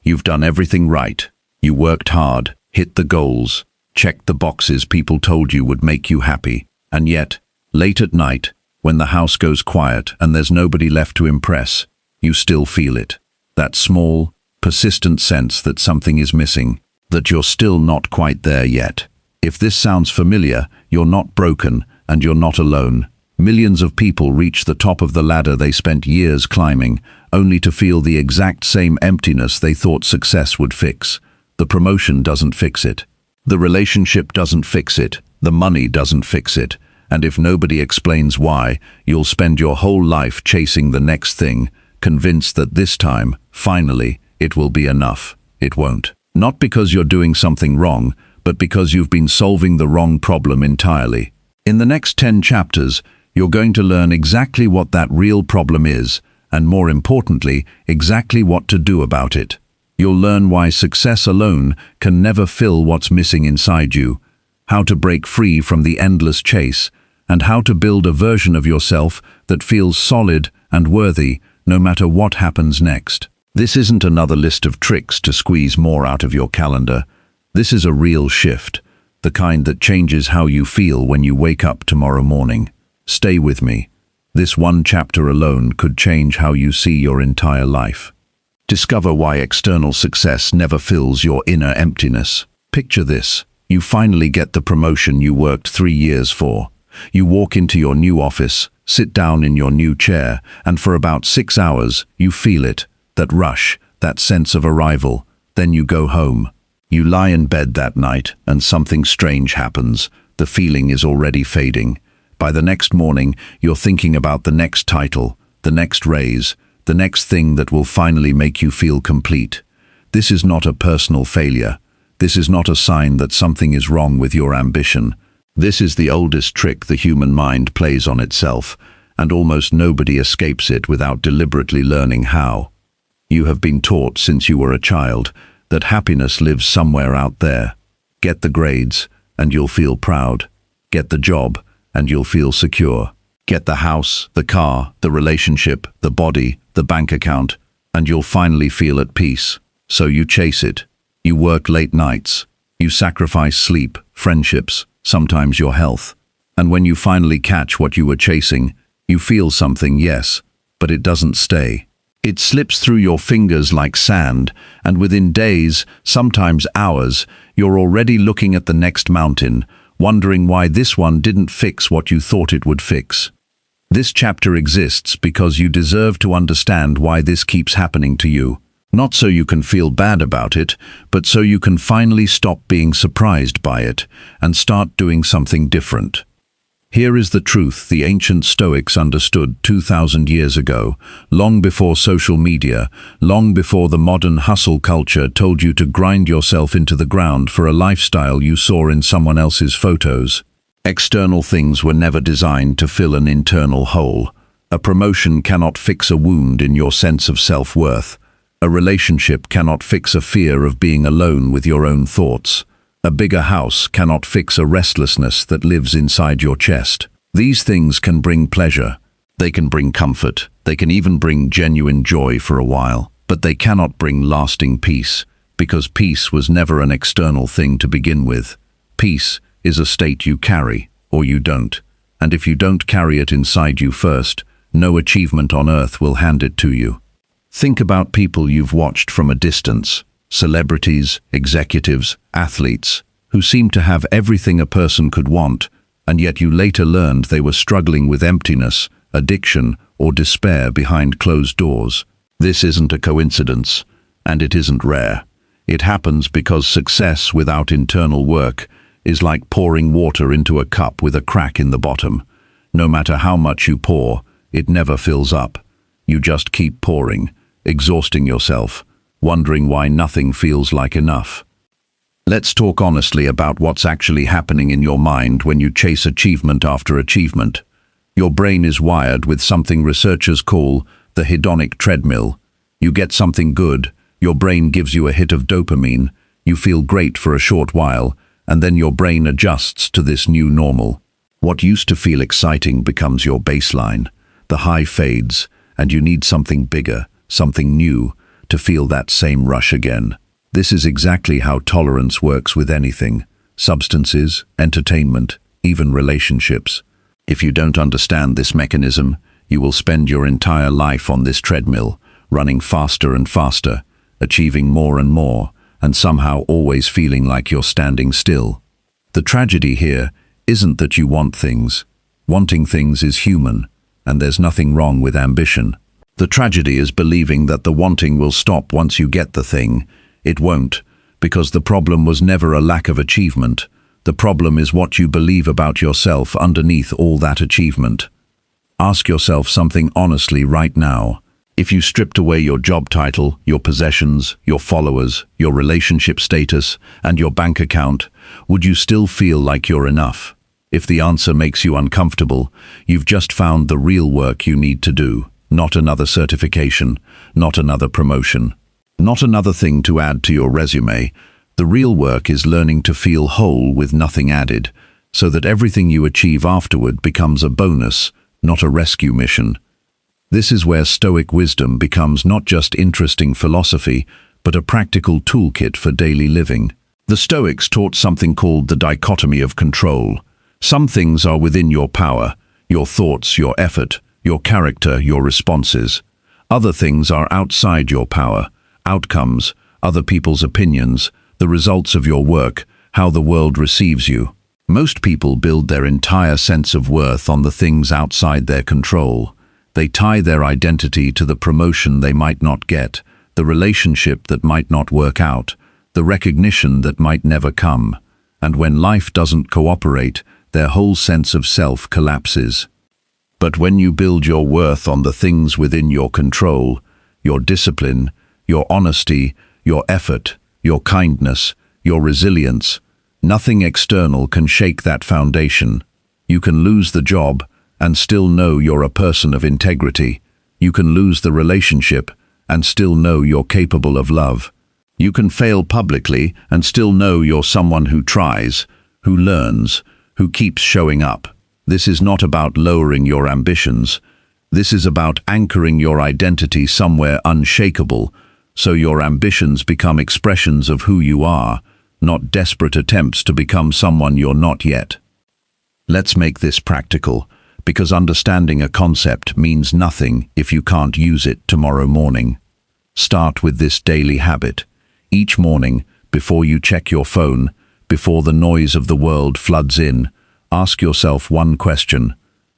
You've done everything right. You worked hard, hit the goals, checked the boxes people told you would make you happy. And yet, late at night, when the house goes quiet and there's nobody left to impress, you still feel it. That small, persistent sense that something is missing, that you're still not quite there yet. If this sounds familiar, you're not broken and you're not alone. Millions of people reach the top of the ladder they spent years climbing, only to feel the exact same emptiness they thought success would fix. The promotion doesn't fix it. The relationship doesn't fix it. The money doesn't fix it. And if nobody explains why, you'll spend your whole life chasing the next thing, convinced that this time, finally, it will be enough. It won't. Not because you're doing something wrong, but because you've been solving the wrong problem entirely. In the next 10 chapters, you're going to learn exactly what that real problem is, and more importantly, exactly what to do about it. You'll learn why success alone can never fill what's missing inside you, how to break free from the endless chase, and how to build a version of yourself that feels solid and worthy no matter what happens next. This isn't another list of tricks to squeeze more out of your calendar. This is a real shift, the kind that changes how you feel when you wake up tomorrow morning. Stay with me. This one chapter alone could change how you see your entire life. Discover why external success never fills your inner emptiness. Picture this. You finally get the promotion you worked 3 years for. You walk into your new office, sit down in your new chair, and for about 6 hours, you feel it, that rush, that sense of arrival. Then you go home. You lie in bed that night, and something strange happens. The feeling is already fading. By the next morning, you're thinking about the next title, the next raise, the next thing that will finally make you feel complete. This is not a personal failure. This is not a sign that something is wrong with your ambition. This is the oldest trick the human mind plays on itself, and almost nobody escapes it without deliberately learning how. You have been taught since you were a child that happiness lives somewhere out there. Get the grades, and you'll feel proud. Get the job, and you'll feel secure. Get the house, the car, the relationship, the body, the bank account, and you'll finally feel at peace. So you chase it. You work late nights. You sacrifice sleep, friendships, sometimes your health. And when you finally catch what you were chasing, you feel something, yes, but it doesn't stay. It slips through your fingers like sand, and within days, sometimes hours, you're already looking at the next mountain, wondering why this one didn't fix what you thought it would fix. This chapter exists because you deserve to understand why this keeps happening to you. Not so you can feel bad about it, but so you can finally stop being surprised by it and start doing something different. Here is the truth the ancient Stoics understood 2,000 years ago, long before social media, long before the modern hustle culture told you to grind yourself into the ground for a lifestyle you saw in someone else's photos. External things were never designed to fill an internal hole. A promotion cannot fix a wound in your sense of self-worth. A relationship cannot fix a fear of being alone with your own thoughts. A bigger house cannot fix a restlessness that lives inside your chest. These things can bring pleasure. They can bring comfort. They can even bring genuine joy for a while. But they cannot bring lasting peace, because peace was never an external thing to begin with. Peace is a state you carry, or you don't. And if you don't carry it inside you first, no achievement on earth will hand it to you. Think about people you've watched from a distance. Celebrities, executives, athletes, who seem to have everything a person could want, and yet you later learned they were struggling with emptiness, addiction, or despair behind closed doors. This isn't a coincidence, and it isn't rare. It happens because success without internal work is like pouring water into a cup with a crack in the bottom. No matter how much you pour, it never fills up. You just keep pouring, exhausting yourself, wondering why nothing feels like enough. Let's talk honestly about what's actually happening in your mind when you chase achievement after achievement. Your brain is wired with something researchers call the hedonic treadmill. You get something good, your brain gives you a hit of dopamine, you feel great for a short while, and then your brain adjusts to this new normal. What used to feel exciting becomes your baseline. The high fades, and you need something bigger, something new, to feel that same rush again. This is exactly how tolerance works with anything: substances, entertainment, even relationships. If you don't understand this mechanism, you will spend your entire life on this treadmill, running faster and faster, achieving more and more, and somehow always feeling like you're standing still. The tragedy here isn't that you want things. Wanting things is human, and there's nothing wrong with ambition. The tragedy is believing that the wanting will stop once you get the thing. It won't, because the problem was never a lack of achievement. The problem is what you believe about yourself underneath all that achievement. Ask yourself something honestly right now. If you stripped away your job title, your possessions, your followers, your relationship status, and your bank account, would you still feel like you're enough? If the answer makes you uncomfortable, you've just found the real work you need to do. Not another certification, not another promotion, not another thing to add to your resume. The real work is learning to feel whole with nothing added, so that everything you achieve afterward becomes a bonus, not a rescue mission. This is where Stoic wisdom becomes not just interesting philosophy, but a practical toolkit for daily living. The Stoics taught something called the dichotomy of control. Some things are within your power: your thoughts, your effort, your character, your responses. Other things are outside your power: outcomes, other people's opinions, the results of your work, how the world receives you. Most people build their entire sense of worth on the things outside their control. They tie their identity to the promotion they might not get, the relationship that might not work out, the recognition that might never come. And when life doesn't cooperate, their whole sense of self collapses. But when you build your worth on the things within your control, your discipline, your honesty, your effort, your kindness, your resilience, nothing external can shake that foundation. You can lose the job and still know you're a person of integrity. You can lose the relationship and still know you're capable of love. You can fail publicly and still know you're someone who tries, who learns, who keeps showing up. This is not about lowering your ambitions. This is about anchoring your identity somewhere unshakable, so your ambitions become expressions of who you are, not desperate attempts to become someone you're not yet. Let's make this practical, because understanding a concept means nothing if you can't use it tomorrow morning. Start with this daily habit. Each morning, before you check your phone, before the noise of the world floods in, ask yourself one question: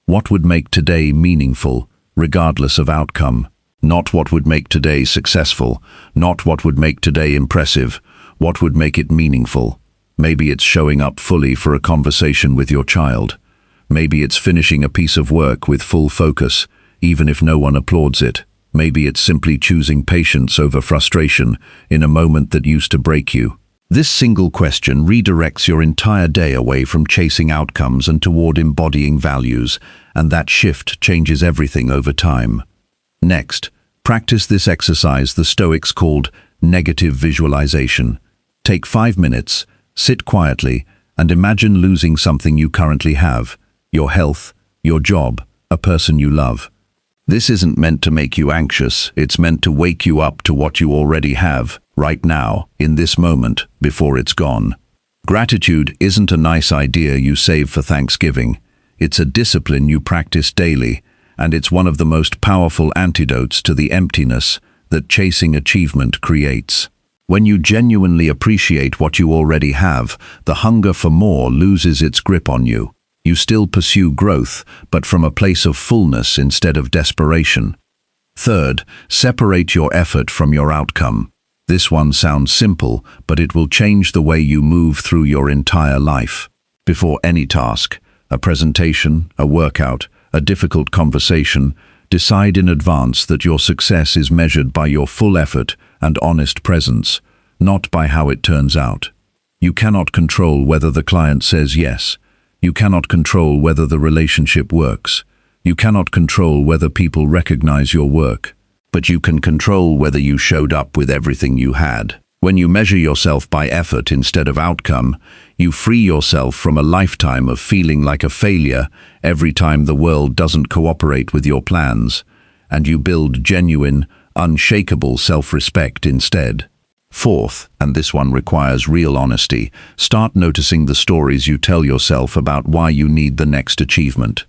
what would make today meaningful, regardless of outcome? Not what would make today successful, not what would make today impressive, what would make it meaningful. Maybe it's showing up fully for a conversation with your child. Maybe it's finishing a piece of work with full focus, even if no one applauds it. Maybe it's simply choosing patience over frustration in a moment that used to break you. This single question redirects your entire day away from chasing outcomes and toward embodying values, and that shift changes everything over time. Next, practice this exercise the Stoics called negative visualization. Take 5 minutes, sit quietly, and imagine losing something you currently have: your health, your job, a person you love. This isn't meant to make you anxious, it's meant to wake you up to what you already have, right now, in this moment, before it's gone. Gratitude isn't a nice idea you save for Thanksgiving. It's a discipline you practice daily, and it's one of the most powerful antidotes to the emptiness that chasing achievement creates. When you genuinely appreciate what you already have, the hunger for more loses its grip on you. You still pursue growth, but from a place of fullness instead of desperation. Third, separate your effort from your outcome. This one sounds simple, but it will change the way you move through your entire life. Before any task, a presentation, a workout, a difficult conversation, decide in advance that your success is measured by your full effort and honest presence, not by how it turns out. You cannot control whether the client says yes. You cannot control whether the relationship works. You cannot control whether people recognize your work. But you can control whether you showed up with everything you had. When you measure yourself by effort instead of outcome, you free yourself from a lifetime of feeling like a failure every time the world doesn't cooperate with your plans, and you build genuine, unshakable self-respect instead. Fourth, and this one requires real honesty, start noticing the stories you tell yourself about why you need the next achievement.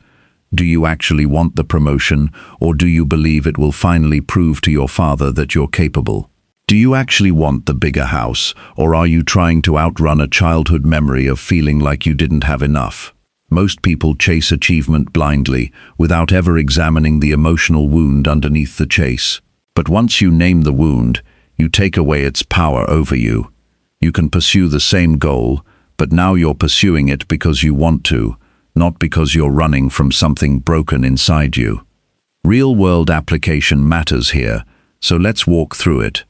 Do you actually want the promotion, or do you believe it will finally prove to your father that you're capable? Do you actually want the bigger house, or are you trying to outrun a childhood memory of feeling like you didn't have enough? Most people chase achievement blindly, without ever examining the emotional wound underneath the chase. But once you name the wound, you take away its power over you. You can pursue the same goal, but now you're pursuing it because you want to, not because you're running from something broken inside you. Real-world application matters here, so let's walk through it.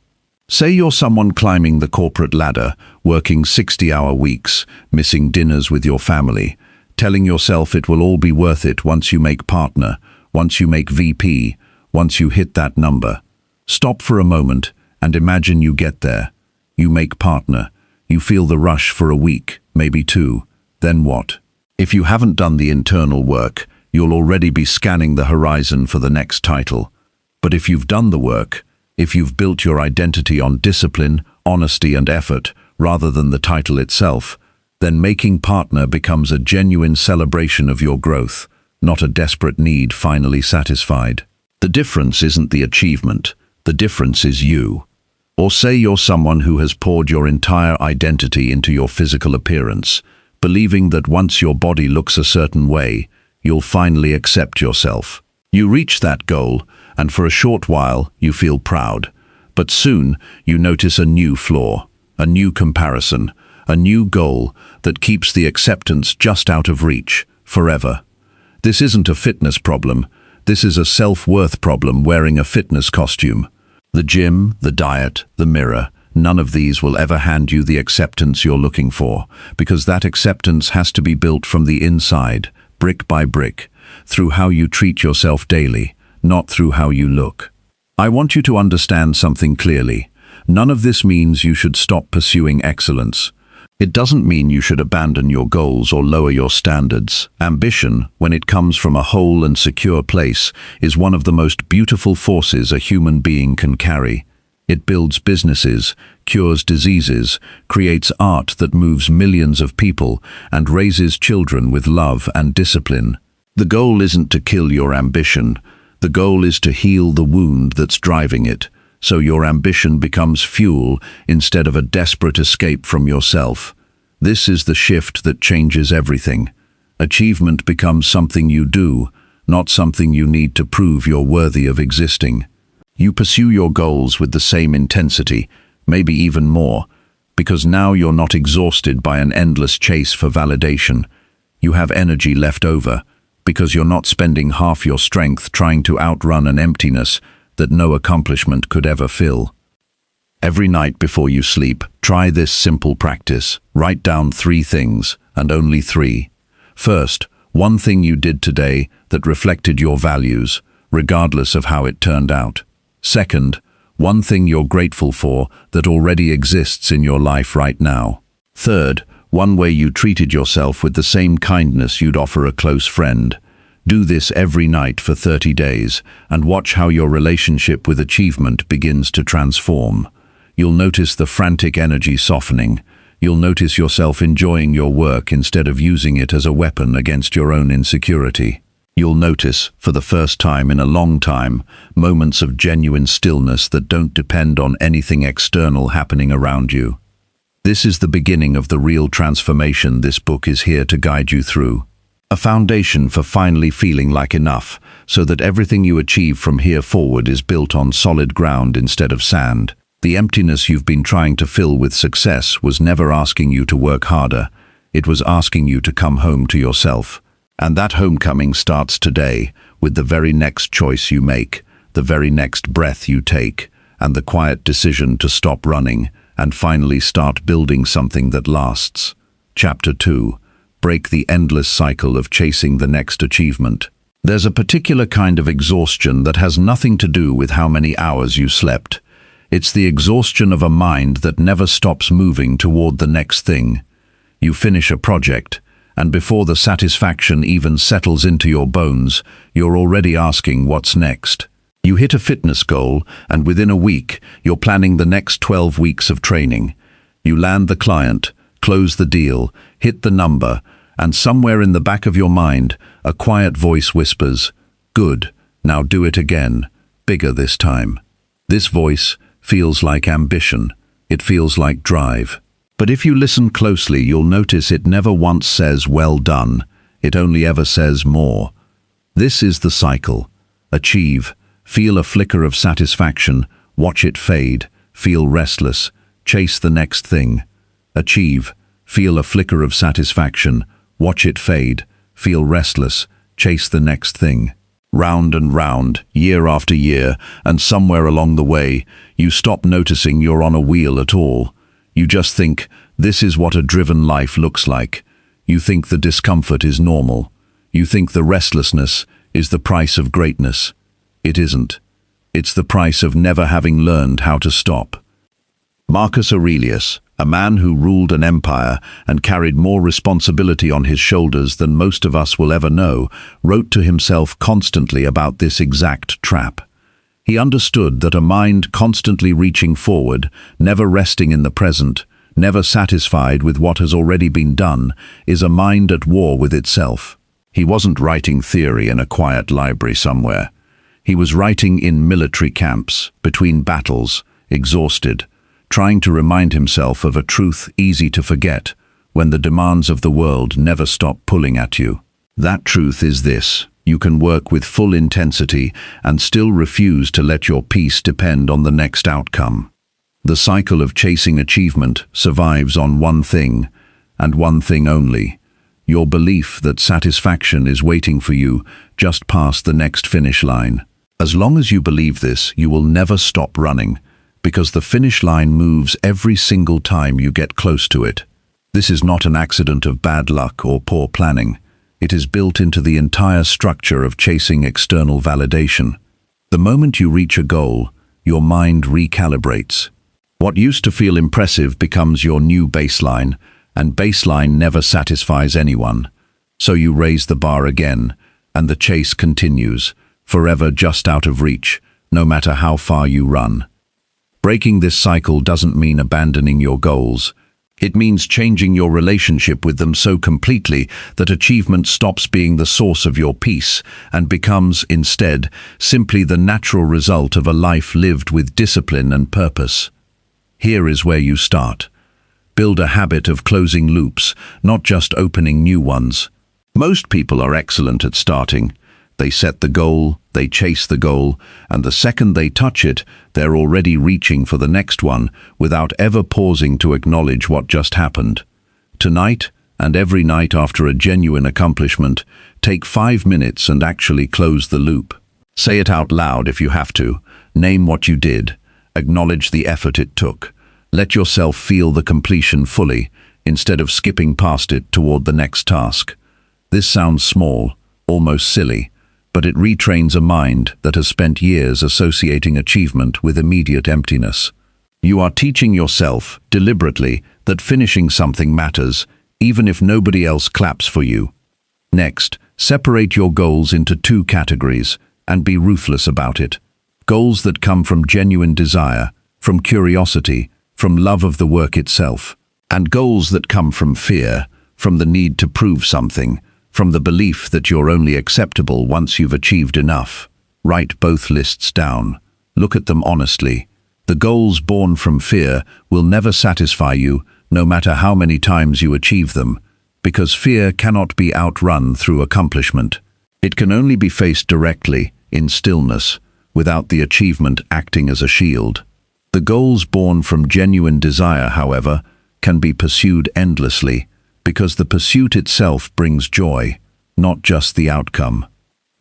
Say you're someone climbing the corporate ladder, working 60-hour weeks, missing dinners with your family, telling yourself it will all be worth it once you make partner, once you make VP, once you hit that number. Stop for a moment and imagine you get there. You make partner. You feel the rush for a week, maybe two. Then what? If you haven't done the internal work, you'll already be scanning the horizon for the next title. But if you've done the work, if you've built your identity on discipline, honesty and effort, rather than the title itself, then making partner becomes a genuine celebration of your growth, not a desperate need finally satisfied. The difference isn't the achievement, the difference is you. Or say you're someone who has poured your entire identity into your physical appearance, believing that once your body looks a certain way, you'll finally accept yourself. You reach that goal, and for a short while you feel proud. But soon you notice a new flaw, a new comparison, a new goal that keeps the acceptance just out of reach, forever. This isn't a fitness problem, this is a self-worth problem wearing a fitness costume. The gym, the diet, the mirror, none of these will ever hand you the acceptance you're looking for, because that acceptance has to be built from the inside, brick by brick, through how you treat yourself daily, not through how you look. I want you to understand something clearly. None of this means you should stop pursuing excellence. It doesn't mean you should abandon your goals or lower your standards. Ambition, when it comes from a whole and secure place, is one of the most beautiful forces a human being can carry. It builds businesses, cures diseases, creates art that moves millions of people, and raises children with love and discipline. The goal isn't to kill your ambition. The goal is to heal the wound that's driving it, so your ambition becomes fuel instead of a desperate escape from yourself. This is the shift that changes everything. Achievement becomes something you do, not something you need to prove you're worthy of existing. You pursue your goals with the same intensity, maybe even more, because now you're not exhausted by an endless chase for validation. You have energy left over, because you're not spending half your strength trying to outrun an emptiness that no accomplishment could ever fill. Every night before you sleep, try this simple practice. Write down 3 things, and only 3. First, one thing you did today that reflected your values, regardless of how it turned out. Second, one thing you're grateful for that already exists in your life right now. Third, one way you treated yourself with the same kindness you'd offer a close friend. Do this every night for 30 days and watch how your relationship with achievement begins to transform. You'll notice the frantic energy softening. You'll notice yourself enjoying your work instead of using it as a weapon against your own insecurity. You'll notice, for the first time in a long time, moments of genuine stillness that don't depend on anything external happening around you. This is the beginning of the real transformation this book is here to guide you through. A foundation for finally feeling like enough, so that everything you achieve from here forward is built on solid ground instead of sand. The emptiness you've been trying to fill with success was never asking you to work harder. It was asking you to come home to yourself. And that homecoming starts today, with the very next choice you make, the very next breath you take, and the quiet decision to stop running and finally start building something that lasts. Chapter 2. Break the endless cycle of chasing the next achievement. There's a particular kind of exhaustion that has nothing to do with how many hours you slept. It's the exhaustion of a mind that never stops moving toward the next thing. You finish a project, and before the satisfaction even settles into your bones, you're already asking what's next. You hit a fitness goal, and within a week, you're planning the next 12 weeks of training. You land the client, close the deal, hit the number, and somewhere in the back of your mind, a quiet voice whispers, "Good, now do it again, bigger this time." This voice feels like ambition. It feels like drive. But if you listen closely, you'll notice it never once says, "Well done." It only ever says more. This is the cycle. Achieve, feel a flicker of satisfaction, watch it fade, feel restless, chase the next thing. Achieve, feel a flicker of satisfaction, watch it fade, feel restless, chase the next thing. Round and round, year after year, and somewhere along the way, you stop noticing you're on a wheel at all. You just think, this is what a driven life looks like. You think the discomfort is normal. You think the restlessness is the price of greatness. It isn't. It's the price of never having learned how to stop. Marcus Aurelius, a man who ruled an empire and carried more responsibility on his shoulders than most of us will ever know, wrote to himself constantly about this exact trap. He understood that a mind constantly reaching forward, never resting in the present, never satisfied with what has already been done, is a mind at war with itself. He wasn't writing theory in a quiet library somewhere. He was writing in military camps, between battles, exhausted, trying to remind himself of a truth easy to forget when the demands of the world never stop pulling at you. That truth is this: you can work with full intensity and still refuse to let your peace depend on the next outcome. The cycle of chasing achievement survives on one thing, and one thing only: your belief that satisfaction is waiting for you just past the next finish line. As long as you believe this, you will never stop running, because the finish line moves every single time you get close to it. This is not an accident of bad luck or poor planning. It is built into the entire structure of chasing external validation. The moment you reach a goal, your mind recalibrates. What used to feel impressive becomes your new baseline, and baseline never satisfies anyone. So you raise the bar again, and the chase continues, forever just out of reach, no matter how far you run. Breaking this cycle doesn't mean abandoning your goals. It means changing your relationship with them so completely that achievement stops being the source of your peace and becomes, instead, simply the natural result of a life lived with discipline and purpose. Here is where you start. Build a habit of closing loops, not just opening new ones. Most people are excellent at starting. They set the goal, they chase the goal, and the second they touch it, they're already reaching for the next one without ever pausing to acknowledge what just happened. Tonight, and every night after a genuine accomplishment, take 5 minutes and actually close the loop. Say it out loud if you have to. Name what you did. Acknowledge the effort it took. Let yourself feel the completion fully, instead of skipping past it toward the next task. This sounds small, almost silly, but it retrains a mind that has spent years associating achievement with immediate emptiness. You are teaching yourself, deliberately, that finishing something matters, even if nobody else claps for you. Next, separate your goals into 2 categories, and be ruthless about it. Goals that come from genuine desire, from curiosity, from love of the work itself, and goals that come from fear, from the need to prove something, from the belief that you're only acceptable once you've achieved enough. Write both lists down. Look at them honestly. The goals born from fear will never satisfy you, no matter how many times you achieve them, because fear cannot be outrun through accomplishment. It can only be faced directly, in stillness, without the achievement acting as a shield. The goals born from genuine desire, however, can be pursued endlessly, because the pursuit itself brings joy, not just the outcome.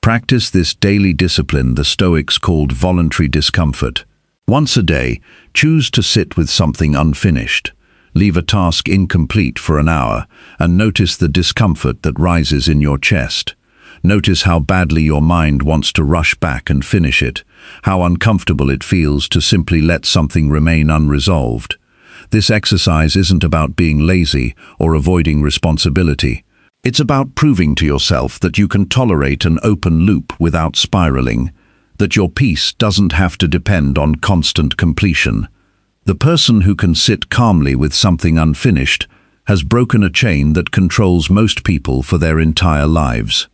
Practice this daily discipline the Stoics called voluntary discomfort. Once a day, choose to sit with something unfinished. Leave a task incomplete for an hour, and notice the discomfort that rises in your chest. Notice how badly your mind wants to rush back and finish it, how uncomfortable it feels to simply let something remain unresolved. This exercise isn't about being lazy or avoiding responsibility. It's about proving to yourself that you can tolerate an open loop without spiraling. that your peace doesn't have to depend on constant completion. The person who can sit calmly with something unfinished has broken a chain that controls most people for their entire lives.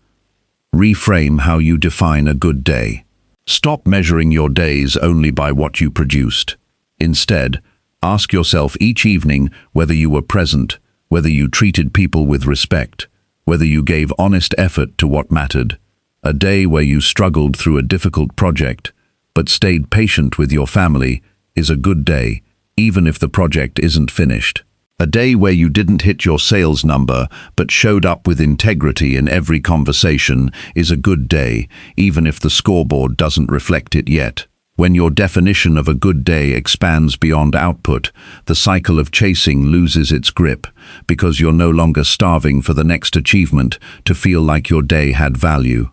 Reframe how you define a good day. Stop measuring your days only by what you produced. Instead, ask yourself each evening whether you were present, whether you treated people with respect, whether you gave honest effort to what mattered. A day where you struggled through a difficult project, but stayed patient with your family, is a good day, even if the project isn't finished. A day where you didn't hit your sales number, but showed up with integrity in every conversation, is a good day, even if the scoreboard doesn't reflect it yet. When your definition of a good day expands beyond output, the cycle of chasing loses its grip, because you're no longer starving for the next achievement to feel like your day had value.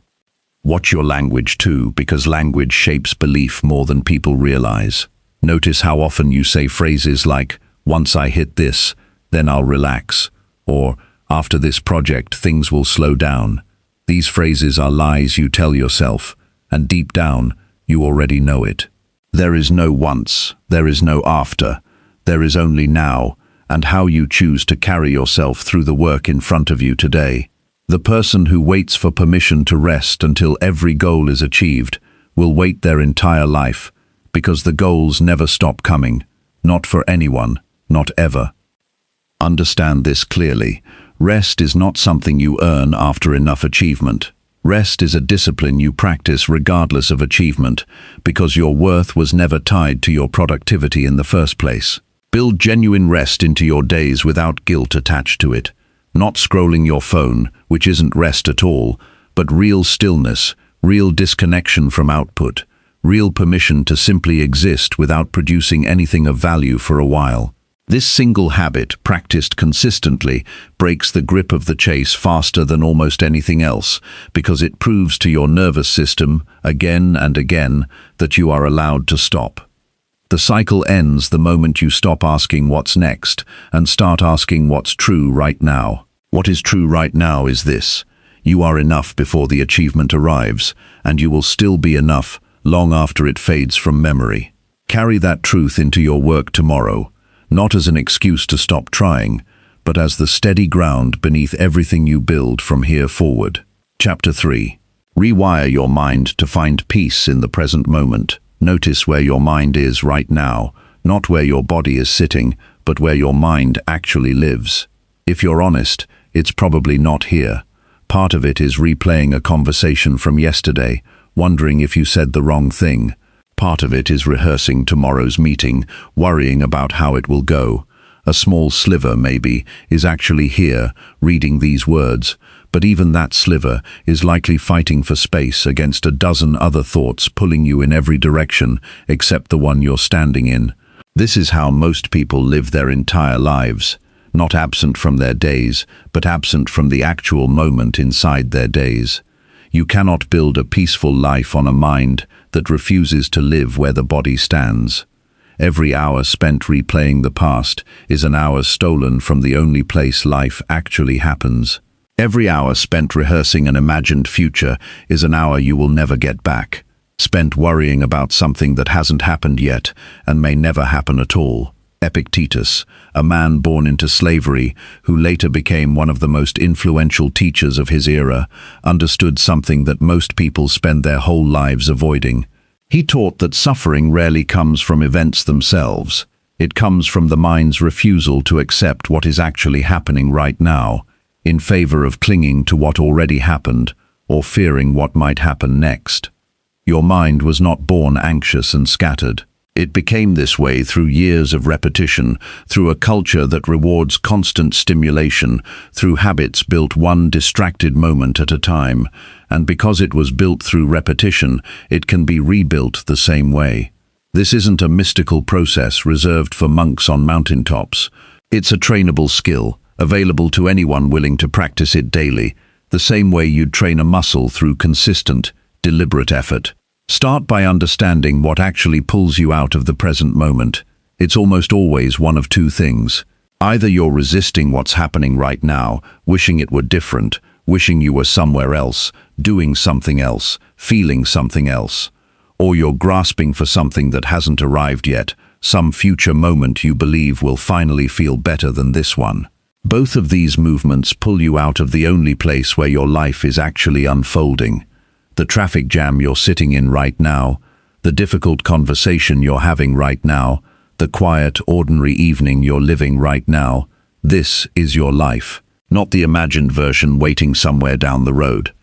Watch your language too, because language shapes belief more than people realize. Notice how often you say phrases like, "Once I hit this, then I'll relax," or "After this project, things will slow down." These phrases are lies you tell yourself, and deep down, you already know it. There is no once, there is no after, there is only now, and how you choose to carry yourself through the work in front of you today. The person who waits for permission to rest until every goal is achieved will wait their entire life, because the goals never stop coming, not for anyone, not ever. Understand this clearly. Rest is not something you earn after enough achievement. Rest is a discipline you practice regardless of achievement, because your worth was never tied to your productivity in the first place. Build genuine rest into your days without guilt attached to it. Not scrolling your phone, which isn't rest at all, but real stillness, real disconnection from output, real permission to simply exist without producing anything of value for a while. This single habit, practiced consistently, breaks the grip of the chase faster than almost anything else, because it proves to your nervous system, again and again, that you are allowed to stop. The cycle ends the moment you stop asking what's next and start asking what's true right now. What is true right now is this: you are enough before the achievement arrives, and you will still be enough long after it fades from memory. Carry that truth into your work tomorrow, not as an excuse to stop trying, but as the steady ground beneath everything you build from here forward. Chapter 3. Rewire your mind to find peace in the present moment. Notice where your mind is right now, not where your body is sitting, but where your mind actually lives. If you're honest, it's probably not here. Part of it is replaying a conversation from yesterday, wondering if you said the wrong thing. Part of it is rehearsing tomorrow's meeting, worrying about how it will go. A small sliver, maybe, is actually here, reading these words, but even that sliver is likely fighting for space against a dozen other thoughts pulling you in every direction except the one you're standing in. This is how most people live their entire lives, not absent from their days, but absent from the actual moment inside their days. You cannot build a peaceful life on a mind that refuses to live where the body stands. Every hour spent replaying the past is an hour stolen from the only place life actually happens. Every hour spent rehearsing an imagined future is an hour you will never get back, spent worrying about something that hasn't happened yet and may never happen at all. Epictetus, a man born into slavery who later became one of the most influential teachers of his era, understood something that most people spend their whole lives avoiding. He taught that suffering rarely comes from events themselves. It comes from the mind's refusal to accept what is actually happening right now, in favor of clinging to what already happened or fearing what might happen next. Your mind was not born anxious and scattered. It became this way through years of repetition, through a culture that rewards constant stimulation, through habits built one distracted moment at a time, and because it was built through repetition, it can be rebuilt the same way. This isn't a mystical process reserved for monks on mountaintops. It's a trainable skill, available to anyone willing to practice it daily, the same way you'd train a muscle through consistent, deliberate effort. Start by understanding what actually pulls you out of the present moment. It's almost always one of two things. Either you're resisting what's happening right now, wishing it were different, wishing you were somewhere else, doing something else, feeling something else. or you're grasping for something that hasn't arrived yet, some future moment you believe will finally feel better than this one. Both of these movements pull you out of the only place where your life is actually unfolding. The traffic jam you're sitting in right now, the difficult conversation you're having right now, the quiet, ordinary evening you're living right now. This is your life, not the imagined version waiting somewhere down the road.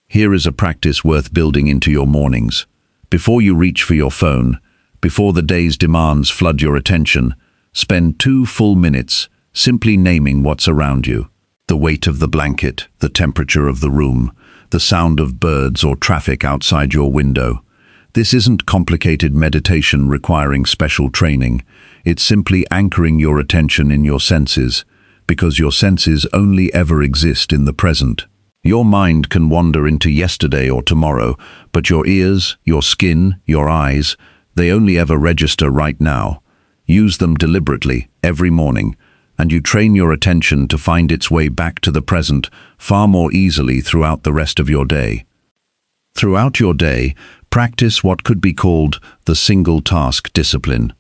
Here is a practice worth building into your mornings. Before you reach for your phone, before the day's demands flood your attention, spend 2 full minutes simply naming what's around you. The weight of the blanket, the temperature of the room, the sound of birds or traffic outside your window. This isn't complicated meditation requiring special training. It's simply anchoring your attention in your senses, because your senses only ever exist in the present. Your mind can wander into yesterday or tomorrow, but your ears, your skin, your eyes, they only ever register right now. Use them deliberately every morning, and you train your attention to find its way back to the present far more easily throughout the rest of your day. Throughout your day, practice what could be called the single task discipline.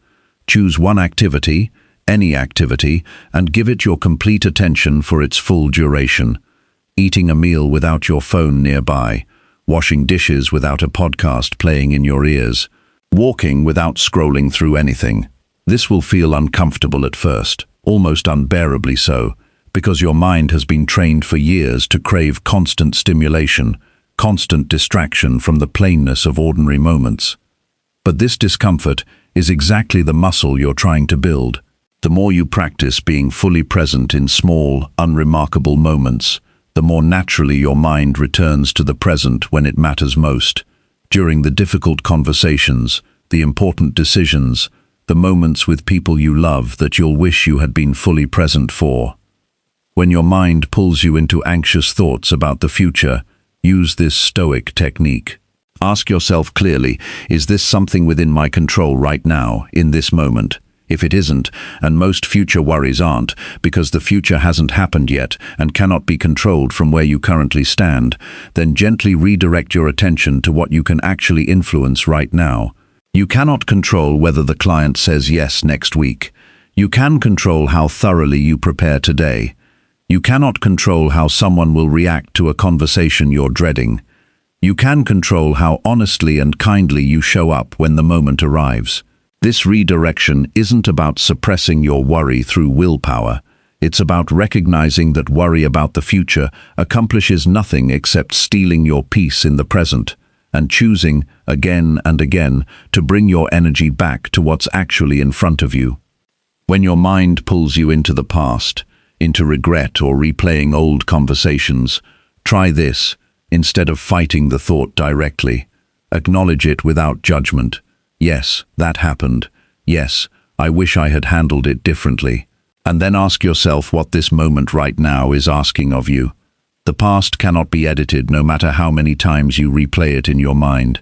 Choose one activity, any activity, and give it your complete attention for its full duration. Eating a meal without your phone nearby, washing dishes without a podcast playing in your ears, walking without scrolling through anything. This will feel uncomfortable at first, almost unbearably so, because your mind has been trained for years to crave constant stimulation, constant distraction from the plainness of ordinary moments. But this discomfort is exactly the muscle you're trying to build. The more you practice being fully present in small, unremarkable moments, the more naturally your mind returns to the present when it matters most. During the difficult conversations, the important decisions, the moments with people you love that you'll wish you had been fully present for. When your mind pulls you into anxious thoughts about the future, use this stoic technique. Ask yourself clearly, is this something within my control right now, in this moment? If it isn't, and most future worries aren't, because the future hasn't happened yet and cannot be controlled from where you currently stand, then gently redirect your attention to what you can actually influence right now. You cannot control whether the client says yes next week. You can control how thoroughly you prepare today. You cannot control how someone will react to a conversation you're dreading. You can control how honestly and kindly you show up when the moment arrives. This redirection isn't about suppressing your worry through willpower. It's about recognizing that worry about the future accomplishes nothing except stealing your peace in the present, and choosing, again and again, to bring your energy back to what's actually in front of you. When your mind pulls you into the past, into regret or replaying old conversations, try this. Instead of fighting the thought directly, acknowledge it without judgment. Yes, that happened. Yes, I wish I had handled it differently. And then ask yourself what this moment right now is asking of you. The past cannot be edited no matter how many times you replay it in your mind.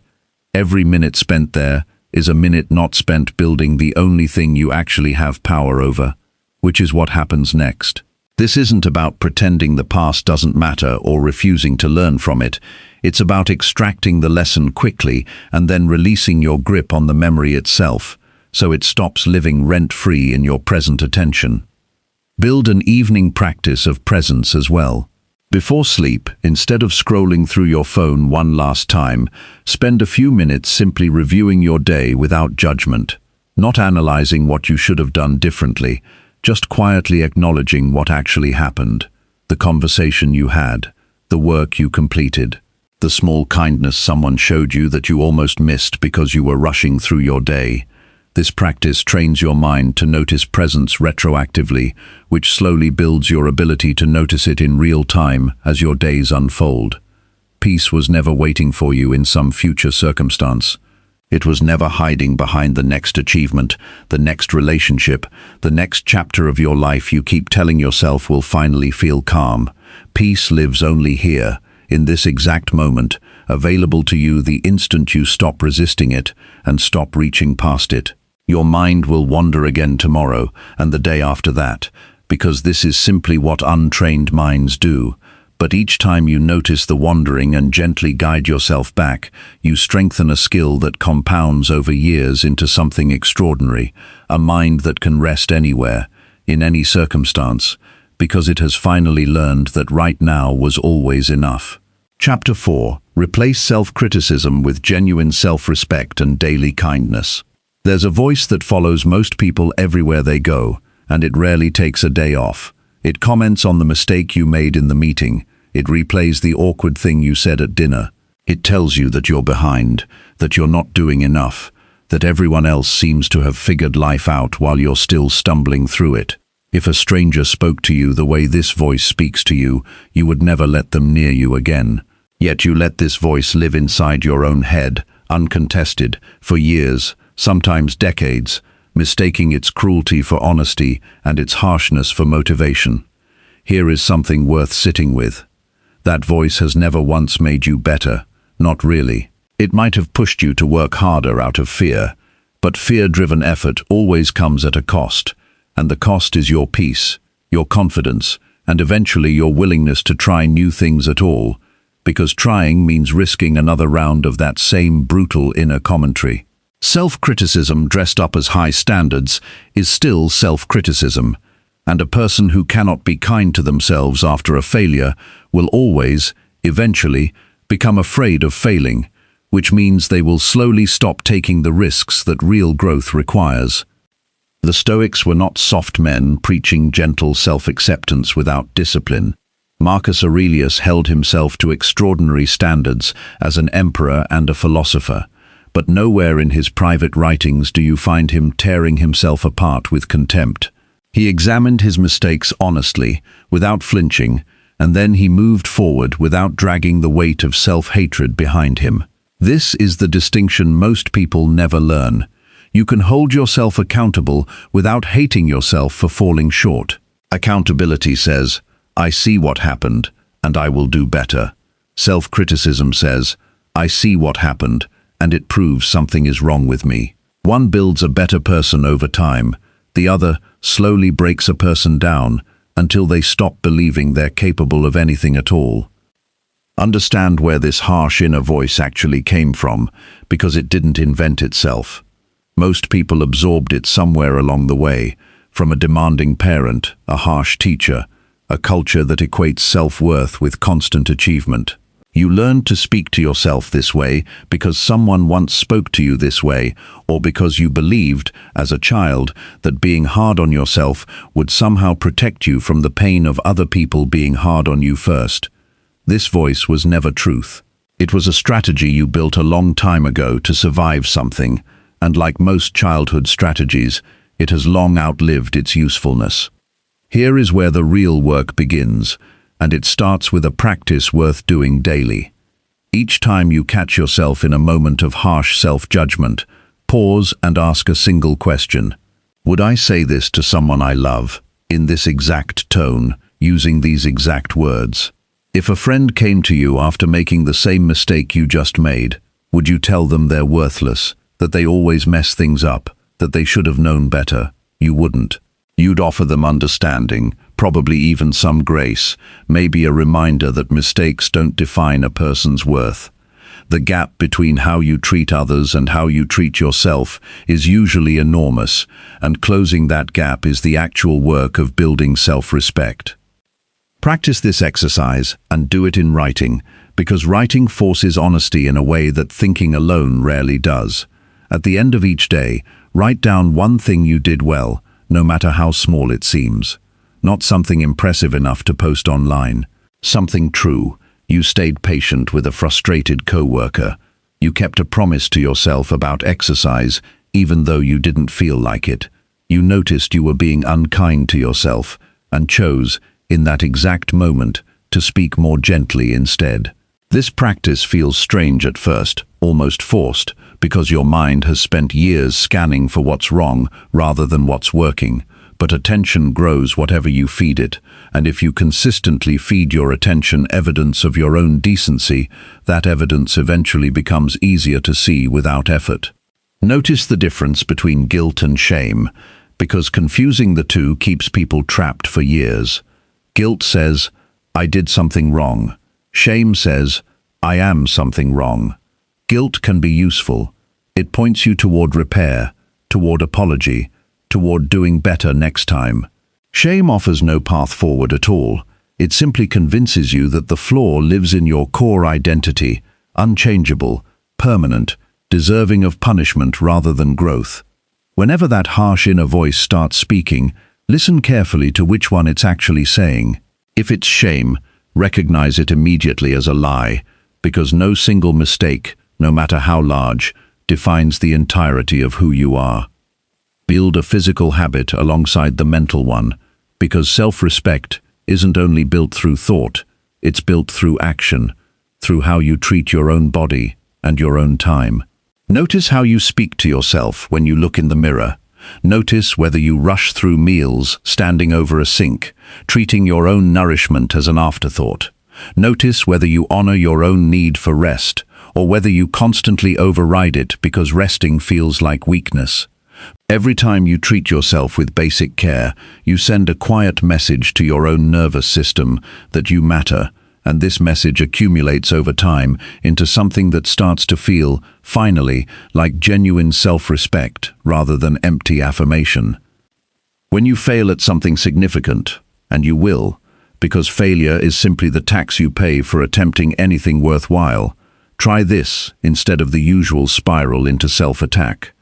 Every minute spent there is a minute not spent building the only thing you actually have power over, which is what happens next. This isn't about pretending the past doesn't matter or refusing to learn from it. It's about extracting the lesson quickly and then releasing your grip on the memory itself, so it stops living rent-free in your present attention. Build an evening practice of presence as well. Before sleep, instead of scrolling through your phone one last time, spend a few minutes simply reviewing your day without judgment, not analyzing what you should have done differently, just quietly acknowledging what actually happened, the conversation you had, the work you completed, the small kindness someone showed you that you almost missed because you were rushing through your day. This practice trains your mind to notice presence retroactively, which slowly builds your ability to notice it in real time as your days unfold. Peace was never waiting for you in some future circumstance. It was never hiding behind the next achievement, the next relationship, the next chapter of your life you keep telling yourself will finally feel calm. Peace lives only here, in this exact moment, available to you the instant you stop resisting it and stop reaching past it. Your mind will wander again tomorrow and the day after that, because this is simply what untrained minds do. But each time you notice the wandering and gently guide yourself back, you strengthen a skill that compounds over years into something extraordinary, a mind that can rest anywhere, in any circumstance, because it has finally learned that right now was always enough. Chapter 4. Replace self-criticism with genuine self-respect and daily kindness. There's a voice that follows most people everywhere they go, and it rarely takes a day off. It comments on the mistake you made in the meeting. It replays the awkward thing you said at dinner. It tells you that you're behind, that you're not doing enough, that everyone else seems to have figured life out while you're still stumbling through it. If a stranger spoke to you the way this voice speaks to you, you would never let them near you again. Yet you let this voice live inside your own head, uncontested, for years, sometimes decades, mistaking its cruelty for honesty and its harshness for motivation. Here is something worth sitting with. That voice has never once made you better, not really. It might have pushed you to work harder out of fear, but fear-driven effort always comes at a cost, and the cost is your peace, your confidence, and eventually your willingness to try new things at all, because trying means risking another round of that same brutal inner commentary. Self-criticism dressed up as high standards is still self-criticism, and a person who cannot be kind to themselves after a failure will always, eventually, become afraid of failing, which means they will slowly stop taking the risks that real growth requires. The Stoics were not soft men preaching gentle self-acceptance without discipline. Marcus Aurelius held himself to extraordinary standards as an emperor and a philosopher, but nowhere in his private writings do you find him tearing himself apart with contempt. He examined his mistakes honestly, without flinching, and then he moved forward without dragging the weight of self-hatred behind him. This is the distinction most people never learn. You can hold yourself accountable without hating yourself for falling short. Accountability says, I see what happened, and I will do better. Self-criticism says, I see what happened, and it proves something is wrong with me. One builds a better person over time. The other slowly breaks a person down until they stop believing they're capable of anything at all. Understand where this harsh inner voice actually came from, because it didn't invent itself. Most people absorbed it somewhere along the way, from a demanding parent, a harsh teacher, a culture that equates self-worth with constant achievement. You learn to speak to yourself this way because someone once spoke to you this way, or because you believed, as a child, that being hard on yourself would somehow protect you from the pain of other people being hard on you first. This voice was never truth. It was a strategy you built a long time ago to survive something, and like most childhood strategies, it has long outlived its usefulness. Here is where the real work begins, and it starts with a practice worth doing daily. Each time you catch yourself in a moment of harsh self-judgment, pause and ask a single question. Would I say this to someone I love, in this exact tone, using these exact words? If a friend came to you after making the same mistake you just made, would you tell them they're worthless, that they always mess things up, that they should have known better? You wouldn't. You'd offer them understanding, probably even some grace, maybe a reminder that mistakes don't define a person's worth. The gap between how you treat others and how you treat yourself is usually enormous, and closing that gap is the actual work of building self-respect. Practice this exercise and do it in writing, because writing forces honesty in a way that thinking alone rarely does. At the end of each day, write down one thing you did well, no matter how small it seems. Not something impressive enough to post online. Something true. You stayed patient with a frustrated coworker. You kept a promise to yourself about exercise, even though you didn't feel like it. You noticed you were being unkind to yourself, and chose, in that exact moment, to speak more gently instead. This practice feels strange at first, almost forced, because your mind has spent years scanning for what's wrong rather than what's working. But attention grows whatever you feed it, and if you consistently feed your attention evidence of your own decency, that evidence eventually becomes easier to see without effort. Notice the difference between guilt and shame, because confusing the two keeps people trapped for years. Guilt says, I did something wrong. Shame says, I am something wrong. Guilt can be useful. It points you toward repair, toward apology, toward doing better next time. Shame offers no path forward at all. It simply convinces you that the flaw lives in your core identity, unchangeable, permanent, deserving of punishment rather than growth. Whenever that harsh inner voice starts speaking, listen carefully to which one it's actually saying. If it's shame, recognize it immediately as a lie, because no single mistake, no matter how large, defines the entirety of who you are. Build a physical habit alongside the mental one, because self-respect isn't only built through thought, it's built through action, through how you treat your own body and your own time. Notice how you speak to yourself when you look in the mirror. Notice whether you rush through meals standing over a sink, treating your own nourishment as an afterthought. Notice whether you honor your own need for rest, or whether you constantly override it because resting feels like weakness. Every time you treat yourself with basic care, you send a quiet message to your own nervous system that you matter, and this message accumulates over time into something that starts to feel, finally, like genuine self-respect rather than empty affirmation. When you fail at something significant, and you will, because failure is simply the tax you pay for attempting anything worthwhile, try this instead of the usual spiral into self-attack.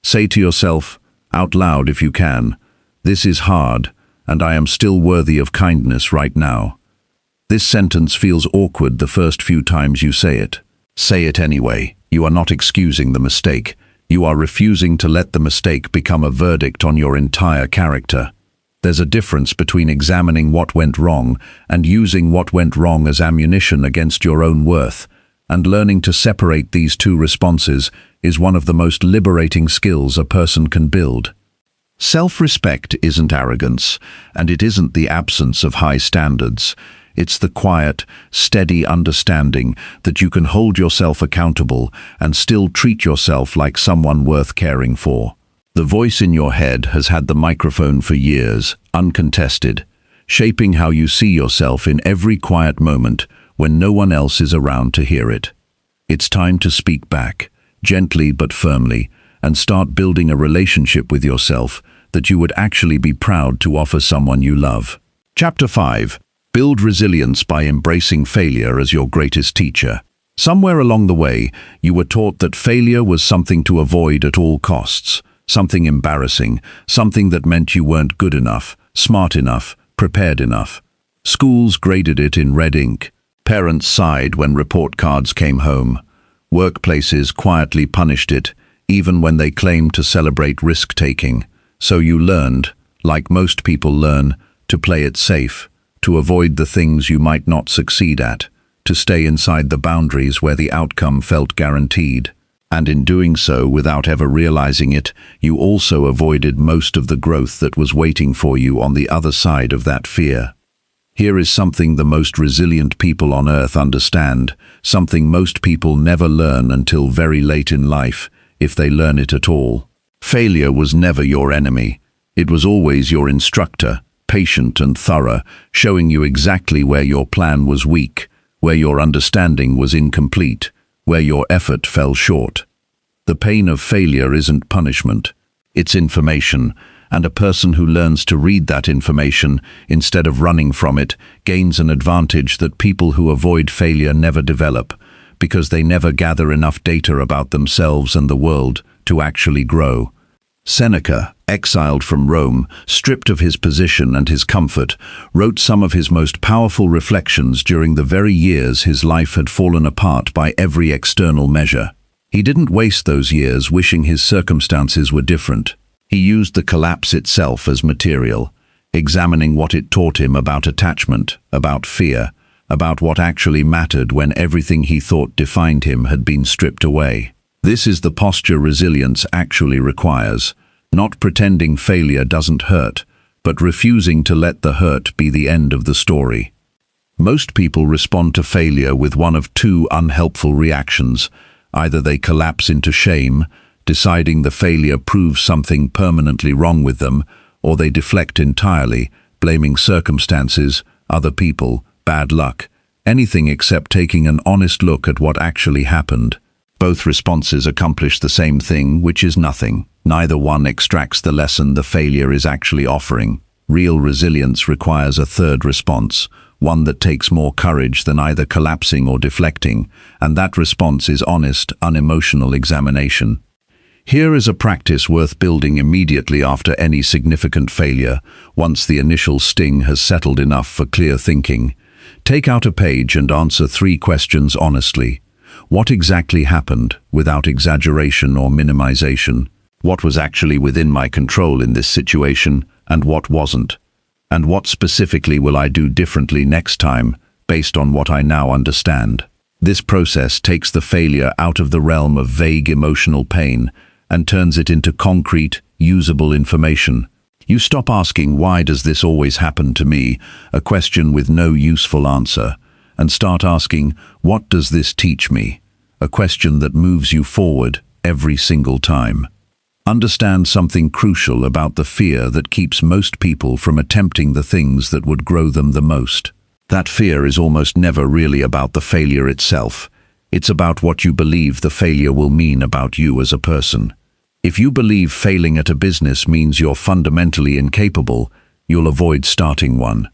Say to yourself, out loud if you can, this is hard, and I am still worthy of kindness right now. This sentence feels awkward the first few times you say it. Say it anyway. You are not excusing the mistake. You are refusing to let the mistake become a verdict on your entire character. There's a difference between examining what went wrong and using what went wrong as ammunition against your own worth, and learning to separate these two responses is one of the most liberating skills a person can build. Self-respect isn't arrogance, and it isn't the absence of high standards. It's the quiet, steady understanding that you can hold yourself accountable and still treat yourself like someone worth caring for. The voice in your head has had the microphone for years, uncontested, shaping how you see yourself in every quiet moment when no one else is around to hear it. It's time to speak back, gently but firmly, and start building a relationship with yourself that you would actually be proud to offer someone you love. Chapter 5. Build resilience by embracing failure as your greatest teacher. Somewhere along the way, you were taught that failure was something to avoid at all costs, something embarrassing, something that meant you weren't good enough, smart enough, prepared enough. Schools graded it in red ink. Parents sighed when report cards came home. Workplaces quietly punished it, even when they claimed to celebrate risk-taking. So you learned, like most people learn, to play it safe, to avoid the things you might not succeed at, to stay inside the boundaries where the outcome felt guaranteed. And in doing so, without ever realizing it, you also avoided most of the growth that was waiting for you on the other side of that fear. Here is something the most resilient people on earth understand, something most people never learn until very late in life, if they learn it at all. Failure was never your enemy. It was always your instructor, patient and thorough, showing you exactly where your plan was weak, where your understanding was incomplete, where your effort fell short. The pain of failure isn't punishment, it's information, and a person who learns to read that information instead of running from it gains an advantage that people who avoid failure never develop, because they never gather enough data about themselves and the world to actually grow. Seneca, exiled from Rome, stripped of his position and his comfort, wrote some of his most powerful reflections during the very years his life had fallen apart by every external measure. He didn't waste those years wishing his circumstances were different. He used the collapse itself as material, examining what it taught him about attachment, about fear, about what actually mattered when everything he thought defined him had been stripped away. This is the posture resilience actually requires, not pretending failure doesn't hurt, but refusing to let the hurt be the end of the story. Most people respond to failure with one of two unhelpful reactions. Either they collapse into shame, deciding the failure proves something permanently wrong with them, or they deflect entirely, blaming circumstances, other people, bad luck, anything except taking an honest look at what actually happened. Both responses accomplish the same thing, which is nothing. Neither one extracts the lesson the failure is actually offering. Real resilience requires a third response, one that takes more courage than either collapsing or deflecting, and that response is honest, unemotional examination. Here is a practice worth building immediately after any significant failure, once the initial sting has settled enough for clear thinking. Take out a page and answer 3 questions honestly. What exactly happened, without exaggeration or minimization? What was actually within my control in this situation, and what wasn't? And what specifically will I do differently next time, based on what I now understand? This process takes the failure out of the realm of vague emotional pain and turns it into concrete, usable information. You stop asking, "Why does this always happen to me?" a question with no useful answer, and start asking, "What does this teach me?" a question that moves you forward every single time. Understand something crucial about the fear that keeps most people from attempting the things that would grow them the most. That fear is almost never really about the failure itself. It's about what you believe the failure will mean about you as a person. If you believe failing at a business means you're fundamentally incapable, you'll avoid starting one.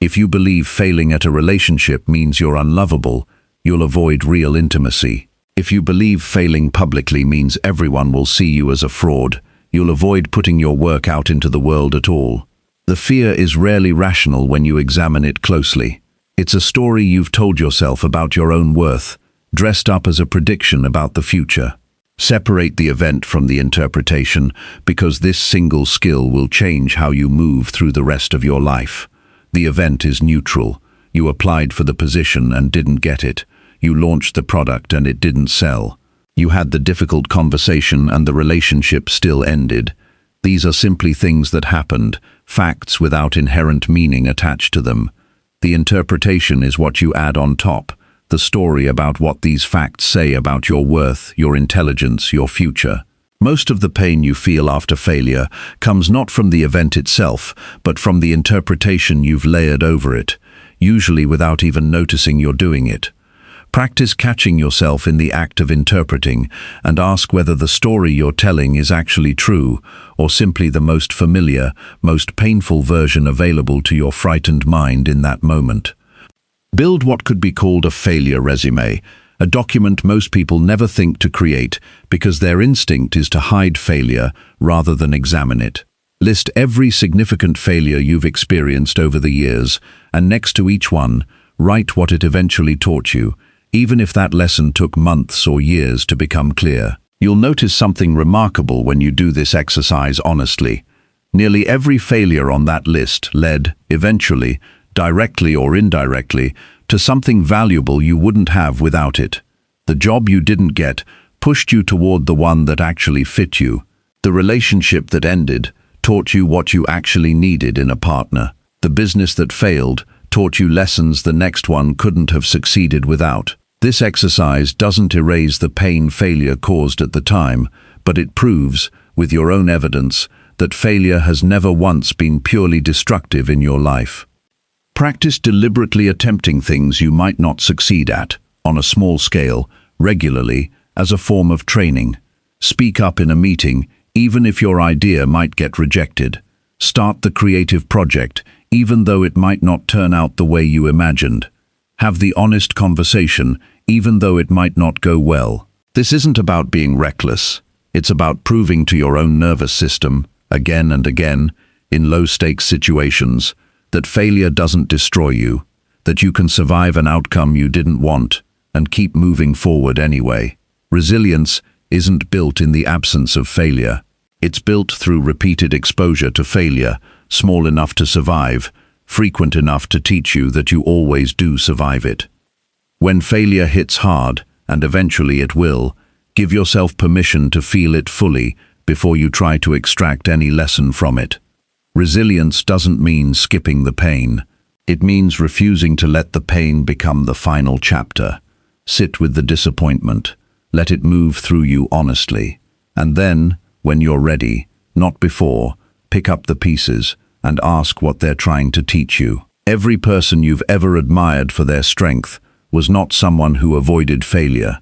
If you believe failing at a relationship means you're unlovable, you'll avoid real intimacy. If you believe failing publicly means everyone will see you as a fraud, you'll avoid putting your work out into the world at all. The fear is rarely rational when you examine it closely. It's a story you've told yourself about your own worth, dressed up as a prediction about the future. Separate the event from the interpretation, because this single skill will change how you move through the rest of your life. The event is neutral. You applied for the position and didn't get it. You launched the product and it didn't sell. You had the difficult conversation and the relationship still ended. These are simply things that happened, facts without inherent meaning attached to them. The interpretation is what you add on top, the story about what these facts say about your worth, your intelligence, your future. Most of the pain you feel after failure comes not from the event itself, but from the interpretation you've layered over it, usually without even noticing you're doing it. Practice catching yourself in the act of interpreting and ask whether the story you're telling is actually true or simply the most familiar, most painful version available to your frightened mind in that moment. Build what could be called a failure resume, a document most people never think to create because their instinct is to hide failure rather than examine it. List every significant failure you've experienced over the years, and next to each one, write what it eventually taught you, even if that lesson took months or years to become clear. You'll notice something remarkable when you do this exercise honestly. Nearly every failure on that list led, eventually, directly or indirectly, to something valuable you wouldn't have without it. The job you didn't get pushed you toward the one that actually fit you. The relationship that ended taught you what you actually needed in a partner. The business that failed taught you lessons the next one couldn't have succeeded without. This exercise doesn't erase the pain failure caused at the time, but it proves, with your own evidence, that failure has never once been purely destructive in your life. Practice deliberately attempting things you might not succeed at, on a small scale, regularly, as a form of training. Speak up in a meeting, even if your idea might get rejected. Start the creative project, even though it might not turn out the way you imagined. Have the honest conversation, even though it might not go well. This isn't about being reckless. It's about proving to your own nervous system, again and again, in low-stakes situations, that failure doesn't destroy you, that you can survive an outcome you didn't want, and keep moving forward anyway. Resilience isn't built in the absence of failure. It's built through repeated exposure to failure, small enough to survive, frequent enough to teach you that you always do survive it. When failure hits hard, and eventually it will, give yourself permission to feel it fully before you try to extract any lesson from it. Resilience doesn't mean skipping the pain. It means refusing to let the pain become the final chapter. Sit with the disappointment. Let it move through you honestly. And then, when you're ready, not before, pick up the pieces and ask what they're trying to teach you. Every person you've ever admired for their strength was not someone who avoided failure.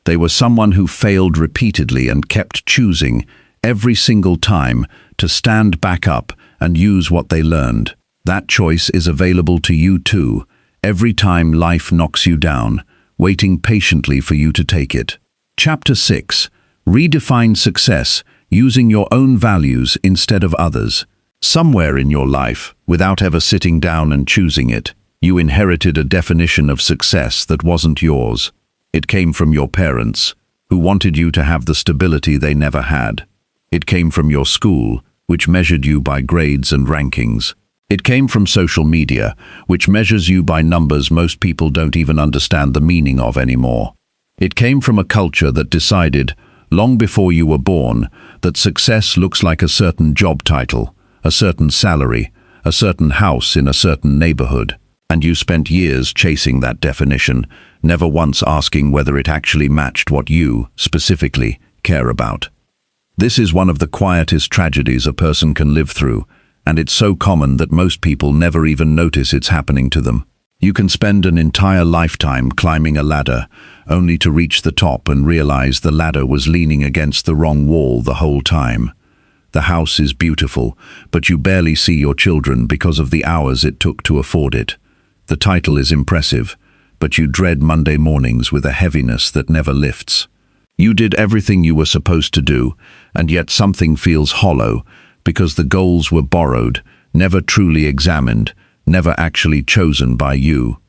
They were someone who failed repeatedly and kept choosing every single time to stand back up and use what they learned. That choice is available to you too, every time life knocks you down, waiting patiently for you to take it. Chapter 6. Redefine success, using your own values instead of others. Somewhere in your life, without ever sitting down and choosing it, you inherited a definition of success that wasn't yours. It came from your parents, who wanted you to have the stability they never had. It came from your school, which measured you by grades and rankings. It came from social media, which measures you by numbers most people don't even understand the meaning of anymore. It came from a culture that decided, long before you were born, that success looks like a certain job title, a certain salary, a certain house in a certain neighborhood. And you spent years chasing that definition, never once asking whether it actually matched what you, specifically, care about. This is one of the quietest tragedies a person can live through, and it's so common that most people never even notice it's happening to them. You can spend an entire lifetime climbing a ladder, only to reach the top and realize the ladder was leaning against the wrong wall the whole time. The house is beautiful, but you barely see your children because of the hours it took to afford it. The title is impressive, but you dread Monday mornings with a heaviness that never lifts. You did everything you were supposed to do, and yet something feels hollow, because the goals were borrowed, never truly examined, never actually chosen by you.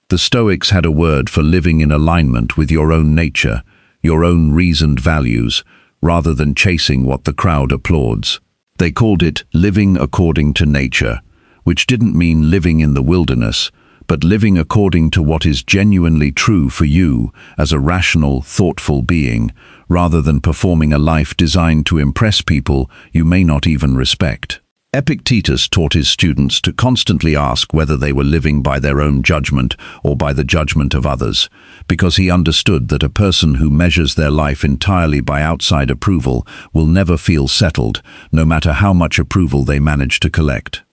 The Stoics had a word for living in alignment with your own nature, your own reasoned values, rather than chasing what the crowd applauds. They called it living according to nature, which didn't mean living in the wilderness, but living according to what is genuinely true for you as a rational, thoughtful being, rather than performing a life designed to impress people you may not even respect. Epictetus taught his students to constantly ask whether they were living by their own judgment or by the judgment of others, because he understood that a person who measures their life entirely by outside approval will never feel settled, no matter how much approval they manage to collect.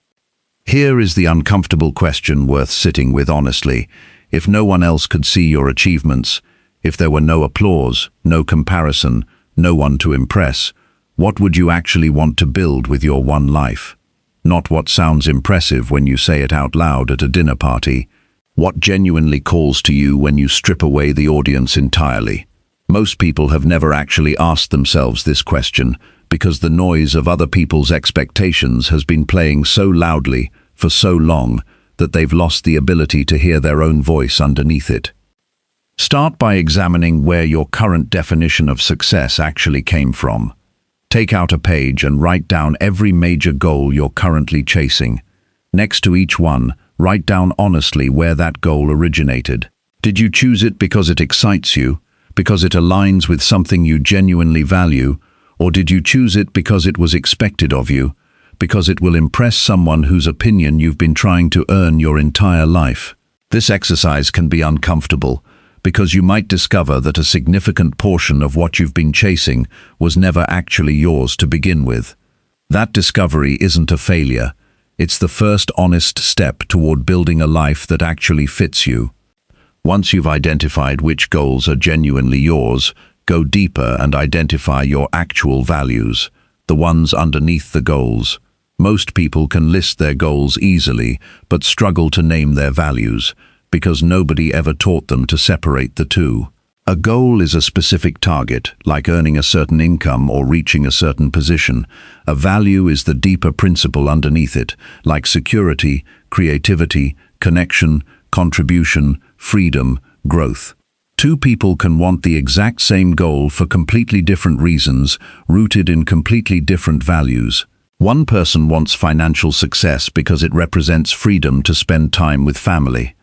Here is the uncomfortable question worth sitting with honestly. If no one else could see your achievements, if there were no applause, no comparison, no one to impress, what would you actually want to build with your one life? Not what sounds impressive when you say it out loud at a dinner party. What genuinely calls to you when you strip away the audience entirely? Most people have never actually asked themselves this question, because the noise of other people's expectations has been playing so loudly for so long that they've lost the ability to hear their own voice underneath it. Start by examining where your current definition of success actually came from. Take out a page and write down every major goal you're currently chasing. Next to each one, write down honestly where that goal originated. Did you choose it because it excites you, because it aligns with something you genuinely value, or did you choose it because it was expected of you, because it will impress someone whose opinion you've been trying to earn your entire life? This exercise can be uncomfortable, because you might discover that a significant portion of what you've been chasing was never actually yours to begin with. That discovery isn't a failure. It's the first honest step toward building a life that actually fits you. Once you've identified which goals are genuinely yours, go deeper and identify your actual values, the ones underneath the goals. Most people can list their goals easily, but struggle to name their values, because nobody ever taught them to separate the two. A goal is a specific target, like earning a certain income or reaching a certain position. A value is the deeper principle underneath it, like security, creativity, connection, contribution, freedom, growth. Two people can want the exact same goal for completely different reasons, rooted in completely different values. One person wants financial success because it represents freedom to spend time with family.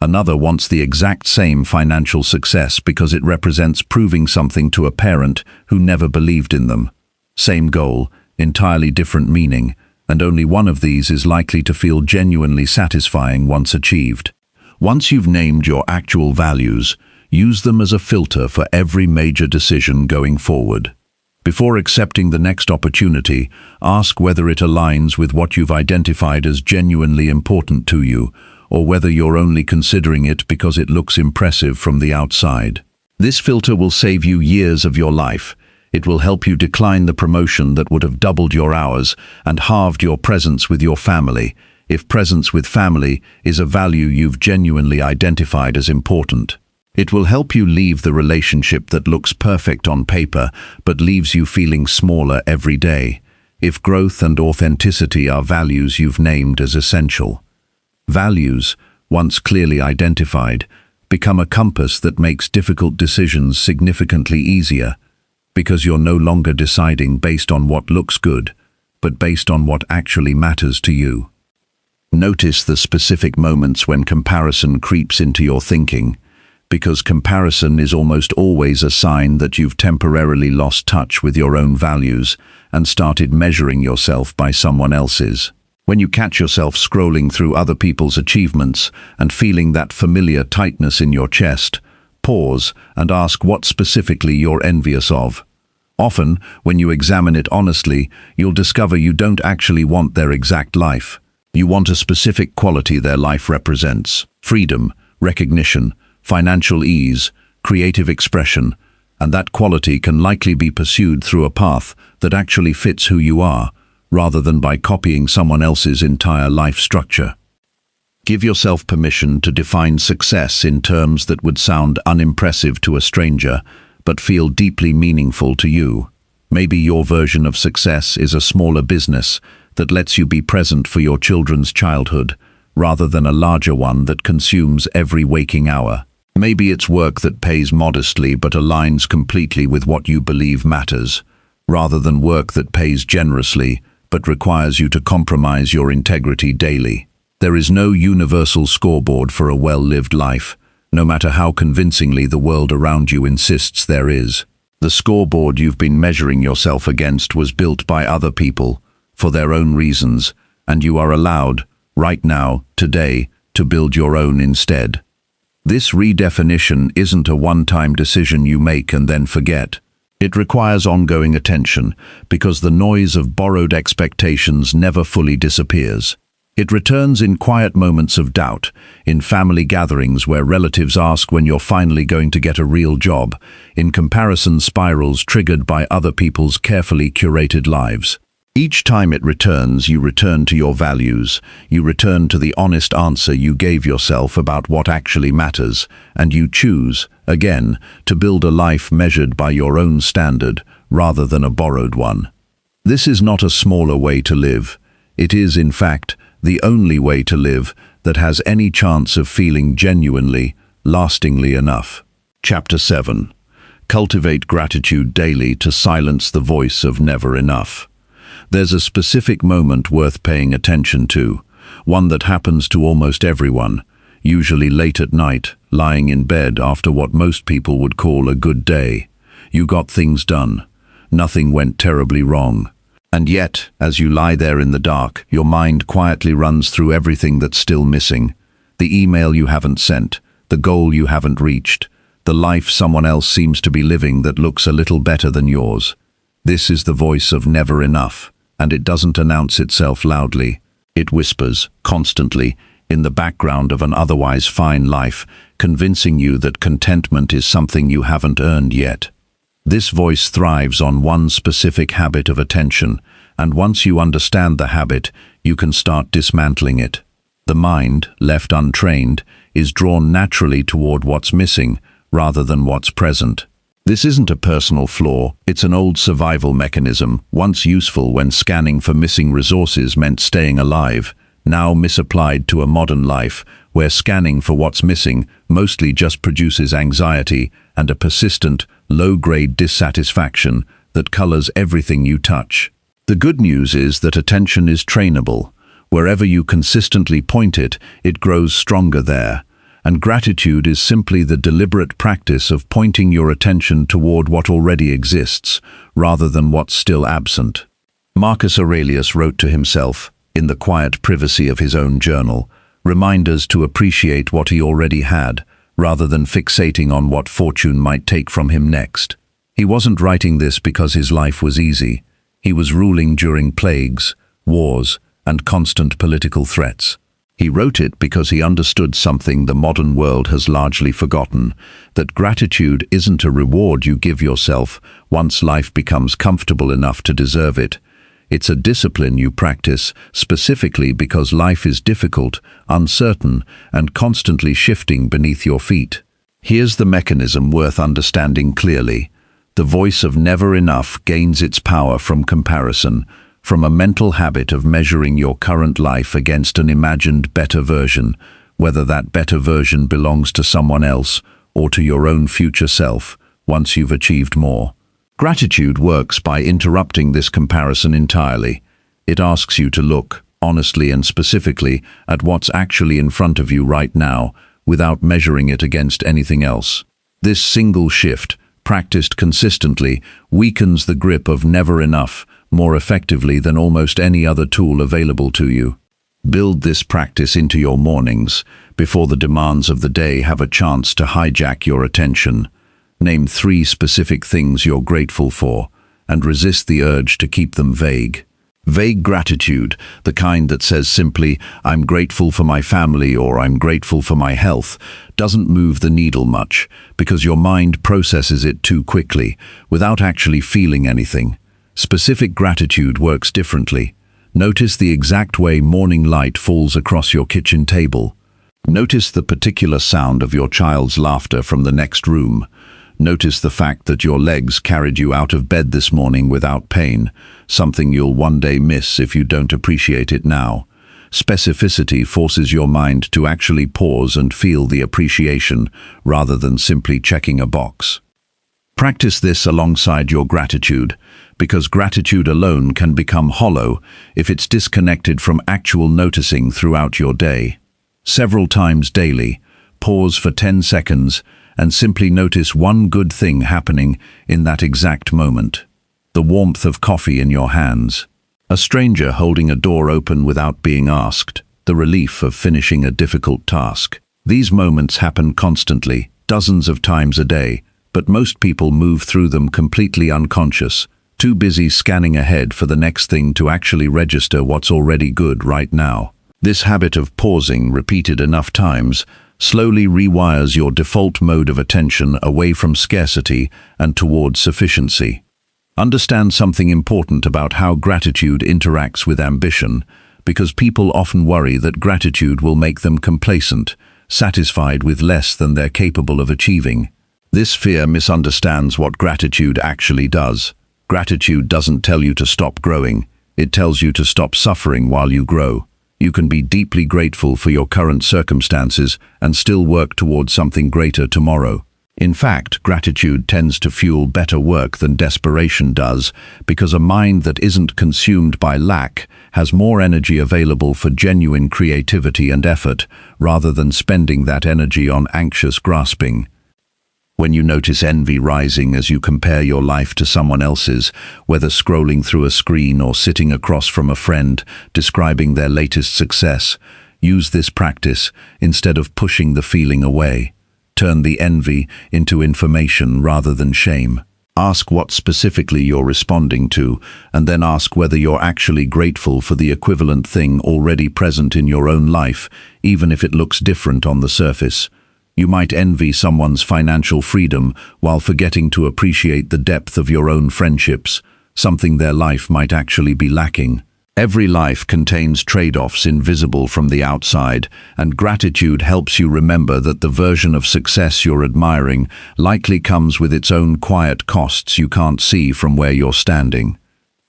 Another wants the exact same financial success because it represents proving something to a parent who never believed in them. Same goal, entirely different meaning, and only one of these is likely to feel genuinely satisfying once achieved. Once you've named your actual values, use them as a filter for every major decision going forward. Before accepting the next opportunity, ask whether it aligns with what you've identified as genuinely important to you, or whether you're only considering it because it looks impressive from the outside. This filter will save you years of your life. It will help you decline the promotion that would have doubled your hours and halved your presence with your family, if presence with family is a value you've genuinely identified as important. It will help you leave the relationship that looks perfect on paper but leaves you feeling smaller every day, if growth and authenticity are values you've named as essential. Values, once clearly identified, become a compass that makes difficult decisions significantly easier, because you're no longer deciding based on what looks good, but based on what actually matters to you. Notice the specific moments when comparison creeps into your thinking, because comparison is almost always a sign that you've temporarily lost touch with your own values and started measuring yourself by someone else's. When you catch yourself scrolling through other people's achievements and feeling that familiar tightness in your chest, pause and ask what specifically you're envious of. Often, when you examine it honestly, you'll discover you don't actually want their exact life. You want a specific quality their life represents: freedom, recognition, financial ease, creative expression, and that quality can likely be pursued through a path that actually fits who you are, rather than by copying someone else's entire life structure. Give yourself permission to define success in terms that would sound unimpressive to a stranger, but feel deeply meaningful to you. Maybe your version of success is a smaller business that lets you be present for your children's childhood, rather than a larger one that consumes every waking hour. Maybe it's work that pays modestly but aligns completely with what you believe matters, rather than work that pays generously but requires you to compromise your integrity daily. There is no universal scoreboard for a well-lived life, no matter how convincingly the world around you insists there is. The scoreboard you've been measuring yourself against was built by other people, for their own reasons, and you are allowed, right now, today, to build your own instead. This redefinition isn't a one-time decision you make and then forget. It requires ongoing attention, because the noise of borrowed expectations never fully disappears. It returns in quiet moments of doubt, in family gatherings where relatives ask when you're finally going to get a real job, in comparison spirals triggered by other people's carefully curated lives. Each time it returns, you return to your values, you return to the honest answer you gave yourself about what actually matters, and you choose, again, to build a life measured by your own standard, rather than a borrowed one. This is not a smaller way to live. It is, in fact, the only way to live that has any chance of feeling genuinely, lastingly enough. Chapter 7. Cultivate gratitude daily to silence the voice of never enough. There's a specific moment worth paying attention to, one that happens to almost everyone, usually late at night, lying in bed after what most people would call a good day. You got things done. Nothing went terribly wrong. And yet, as you lie there in the dark, your mind quietly runs through everything that's still missing. The email you haven't sent, the goal you haven't reached, the life someone else seems to be living that looks a little better than yours. This is the voice of never enough, and it doesn't announce itself loudly. It whispers, constantly, in the background of an otherwise fine life, convincing you that contentment is something you haven't earned yet. This voice thrives on one specific habit of attention, and once you understand the habit, you can start dismantling it. The mind, left untrained, is drawn naturally toward what's missing, rather than what's present. This isn't a personal flaw, it's an old survival mechanism, once useful when scanning for missing resources meant staying alive, now misapplied to a modern life, where scanning for what's missing mostly just produces anxiety and a persistent, low-grade dissatisfaction that colors everything you touch. The good news is that attention is trainable. Wherever you consistently point it, it grows stronger there. And gratitude is simply the deliberate practice of pointing your attention toward what already exists, rather than what's still absent. Marcus Aurelius wrote to himself, in the quiet privacy of his own journal, reminders to appreciate what he already had, rather than fixating on what fortune might take from him next. He wasn't writing this because his life was easy. He was ruling during plagues, wars, and constant political threats. He wrote it because he understood something the modern world has largely forgotten, that gratitude isn't a reward you give yourself once life becomes comfortable enough to deserve it. It's a discipline you practice specifically because life is difficult, uncertain, and constantly shifting beneath your feet. Here's the mechanism worth understanding clearly. The voice of never enough gains its power from comparison, from a mental habit of measuring your current life against an imagined better version, whether that better version belongs to someone else or to your own future self, once you've achieved more. Gratitude works by interrupting this comparison entirely. It asks you to look, honestly and specifically, at what's actually in front of you right now, without measuring it against anything else. This single shift, practiced consistently, weakens the grip of never enough more effectively than almost any other tool available to you. Build this practice into your mornings, before the demands of the day have a chance to hijack your attention. Name 3 specific things you're grateful for, and resist the urge to keep them vague. Vague gratitude, the kind that says simply, "I'm grateful for my family" or "I'm grateful for my health," doesn't move the needle much, because your mind processes it too quickly, without actually feeling anything. Specific gratitude works differently. Notice the exact way morning light falls across your kitchen table. Notice the particular sound of your child's laughter from the next room. Notice the fact that your legs carried you out of bed this morning without pain, something you'll one day miss if you don't appreciate it now. Specificity forces your mind to actually pause and feel the appreciation, rather than simply checking a box. Practice this alongside your gratitude, because gratitude alone can become hollow if it's disconnected from actual noticing throughout your day. Several times daily, pause for 10 seconds and simply notice one good thing happening in that exact moment. The warmth of coffee in your hands, a stranger holding a door open without being asked, the relief of finishing a difficult task. These moments happen constantly, dozens of times a day, but most people move through them completely unconscious, too busy scanning ahead for the next thing to actually register what's already good right now. This habit of pausing, repeated enough times, slowly rewires your default mode of attention away from scarcity and towards sufficiency. Understand something important about how gratitude interacts with ambition, because people often worry that gratitude will make them complacent, satisfied with less than they're capable of achieving. This fear misunderstands what gratitude actually does. Gratitude doesn't tell you to stop growing, it tells you to stop suffering while you grow. You can be deeply grateful for your current circumstances and still work towards something greater tomorrow. In fact, gratitude tends to fuel better work than desperation does, because a mind that isn't consumed by lack has more energy available for genuine creativity and effort, rather than spending that energy on anxious grasping. When you notice envy rising as you compare your life to someone else's, whether scrolling through a screen or sitting across from a friend describing their latest success, use this practice instead of pushing the feeling away. Turn the envy into information rather than shame. Ask what specifically you're responding to, and then ask whether you're actually grateful for the equivalent thing already present in your own life, even if it looks different on the surface. You might envy someone's financial freedom while forgetting to appreciate the depth of your own friendships, something their life might actually be lacking. Every life contains trade-offs invisible from the outside, and gratitude helps you remember that the version of success you're admiring likely comes with its own quiet costs you can't see from where you're standing.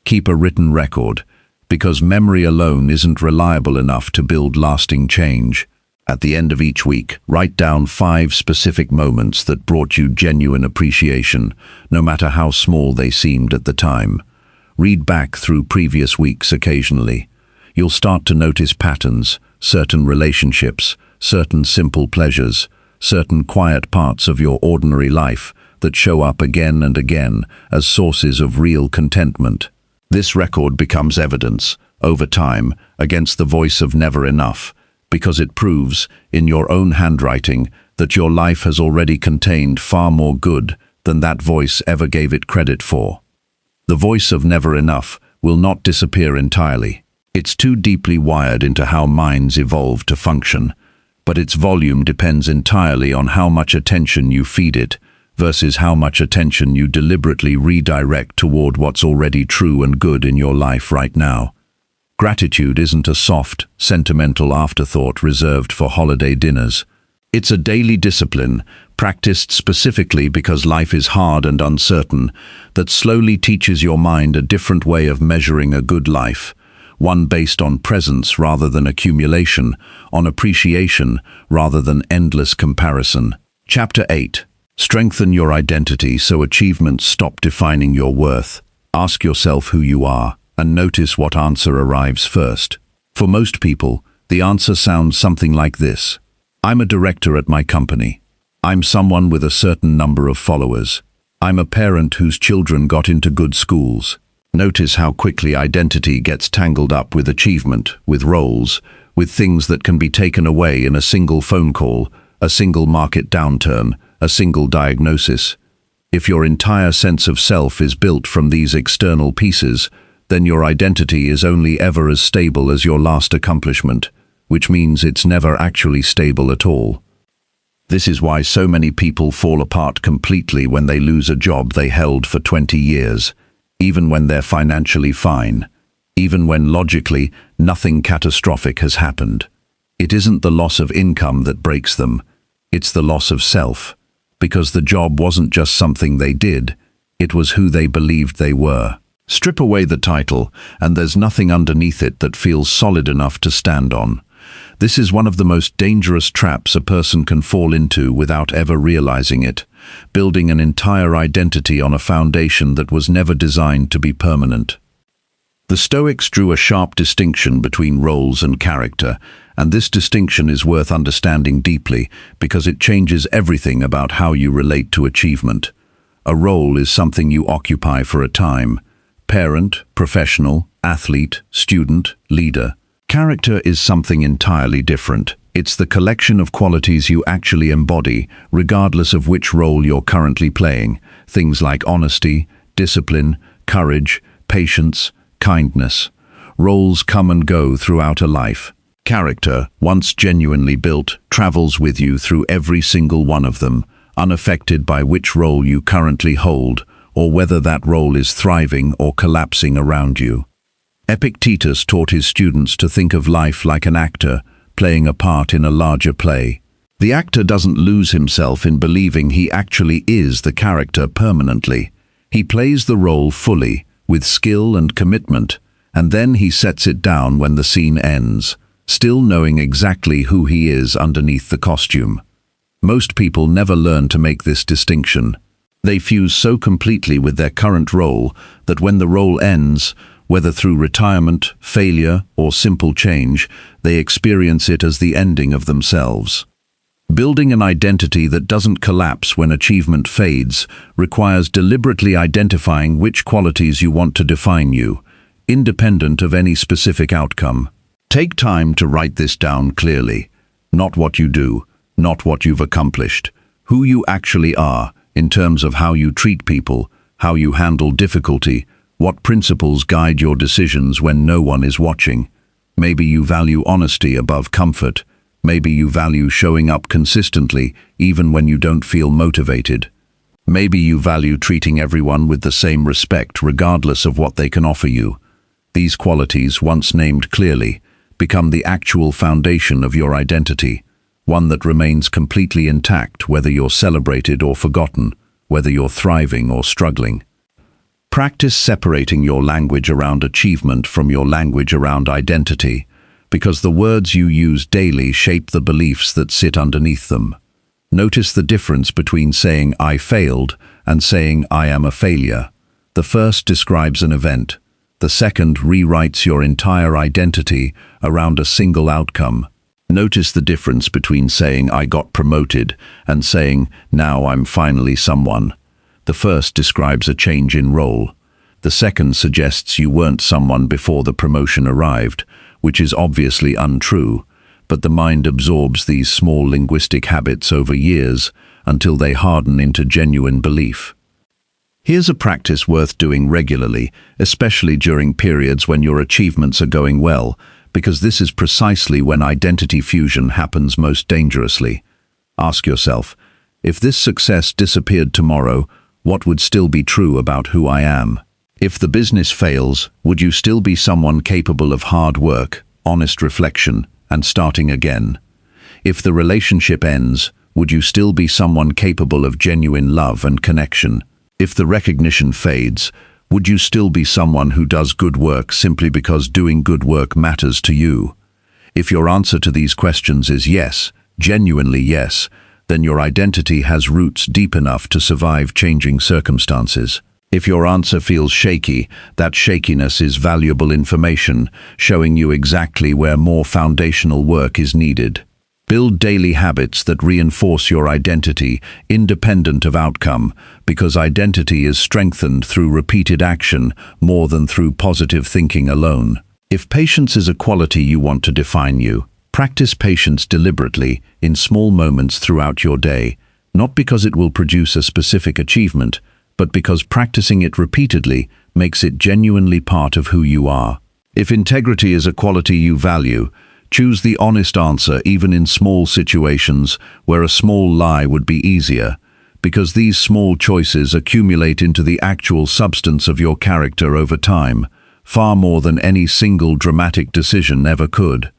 Keep a written record, because memory alone isn't reliable enough to build lasting change. At the end of each week, write down 5 specific moments that brought you genuine appreciation, no matter how small they seemed at the time. Read back through previous weeks occasionally. You'll start to notice patterns, certain relationships, certain simple pleasures, certain quiet parts of your ordinary life that show up again and again as sources of real contentment. This record becomes evidence, over time, against the voice of never enough, because it proves, in your own handwriting, that your life has already contained far more good than that voice ever gave it credit for. The voice of never enough will not disappear entirely. It's too deeply wired into how minds evolve to function, but its volume depends entirely on how much attention you feed it versus how much attention you deliberately redirect toward what's already true and good in your life right now. Gratitude isn't a soft, sentimental afterthought reserved for holiday dinners. It's a daily discipline, practiced specifically because life is hard and uncertain, that slowly teaches your mind a different way of measuring a good life, one based on presence rather than accumulation, on appreciation rather than endless comparison. Chapter 8. Strengthen your identity so achievements stop defining your worth. Ask yourself who you are, and notice what answer arrives first. For most people, the answer sounds something like this. I'm a director at my company. I'm someone with a certain number of followers. I'm a parent whose children got into good schools. Notice how quickly identity gets tangled up with achievement, with roles, with things that can be taken away in a single phone call, a single market downturn, a single diagnosis. If your entire sense of self is built from these external pieces, then your identity is only ever as stable as your last accomplishment, which means it's never actually stable at all. This is why so many people fall apart completely when they lose a job they held for 20 years. Even when they're financially fine, even when logically nothing catastrophic has happened. It isn't the loss of income that breaks them, it's the loss of self, because the job wasn't just something they did, it was who they believed they were. Strip away the title, and there's nothing underneath it that feels solid enough to stand on. This is one of the most dangerous traps a person can fall into without ever realizing it, building an entire identity on a foundation that was never designed to be permanent. The Stoics drew a sharp distinction between roles and character, and this distinction is worth understanding deeply because it changes everything about how you relate to achievement. A role is something you occupy for a time. Parent, professional, athlete, student, leader. Character is something entirely different. It's the collection of qualities you actually embody, regardless of which role you're currently playing. Things like honesty, discipline, courage, patience, kindness. Roles come and go throughout a life. Character, once genuinely built, travels with you through every single one of them, unaffected by which role you currently hold, or whether that role is thriving or collapsing around you. Epictetus taught his students to think of life like an actor, playing a part in a larger play. The actor doesn't lose himself in believing he actually is the character permanently. He plays the role fully, with skill and commitment, and then he sets it down when the scene ends, still knowing exactly who he is underneath the costume. Most people never learn to make this distinction. They fuse so completely with their current role that when the role ends, whether through retirement, failure, or simple change, they experience it as the ending of themselves. Building an identity that doesn't collapse when achievement fades requires deliberately identifying which qualities you want to define you, independent of any specific outcome. Take time to write this down clearly. Not what you do, not what you've accomplished. Who you actually are, in terms of how you treat people, how you handle difficulty, what principles guide your decisions when no one is watching. Maybe you value honesty above comfort. Maybe you value showing up consistently even when you don't feel motivated. Maybe you value treating everyone with the same respect regardless of what they can offer you. These qualities, once named clearly, become the actual foundation of your identity, one that remains completely intact whether you're celebrated or forgotten, whether you're thriving or struggling. Practice separating your language around achievement from your language around identity, because the words you use daily shape the beliefs that sit underneath them. Notice the difference between saying "I failed" and saying "I am a failure." The first describes an event. The second rewrites your entire identity around a single outcome. Notice the difference between saying "I got promoted" and saying "now I'm finally someone." The first describes a change in role. The second suggests you weren't someone before the promotion arrived, which is obviously untrue, but the mind absorbs these small linguistic habits over years until they harden into genuine belief. Here's a practice worth doing regularly, especially during periods when your achievements are going well, because this is precisely when identity fusion happens most dangerously. Ask yourself, if this success disappeared tomorrow, what would still be true about who I am? If the business fails, would you still be someone capable of hard work, honest reflection, and starting again? If the relationship ends, would you still be someone capable of genuine love and connection? If the recognition fades, would you still be someone who does good work simply because doing good work matters to you? If your answer to these questions is yes, genuinely yes, then your identity has roots deep enough to survive changing circumstances. If your answer feels shaky, that shakiness is valuable information, showing you exactly where more foundational work is needed. Build daily habits that reinforce your identity, independent of outcome, because identity is strengthened through repeated action more than through positive thinking alone. If patience is a quality you want to define you, practice patience deliberately in small moments throughout your day, not because it will produce a specific achievement, but because practicing it repeatedly makes it genuinely part of who you are. If integrity is a quality you value, choose the honest answer even in small situations where a small lie would be easier, because these small choices accumulate into the actual substance of your character over time, far more than any single dramatic decision ever could.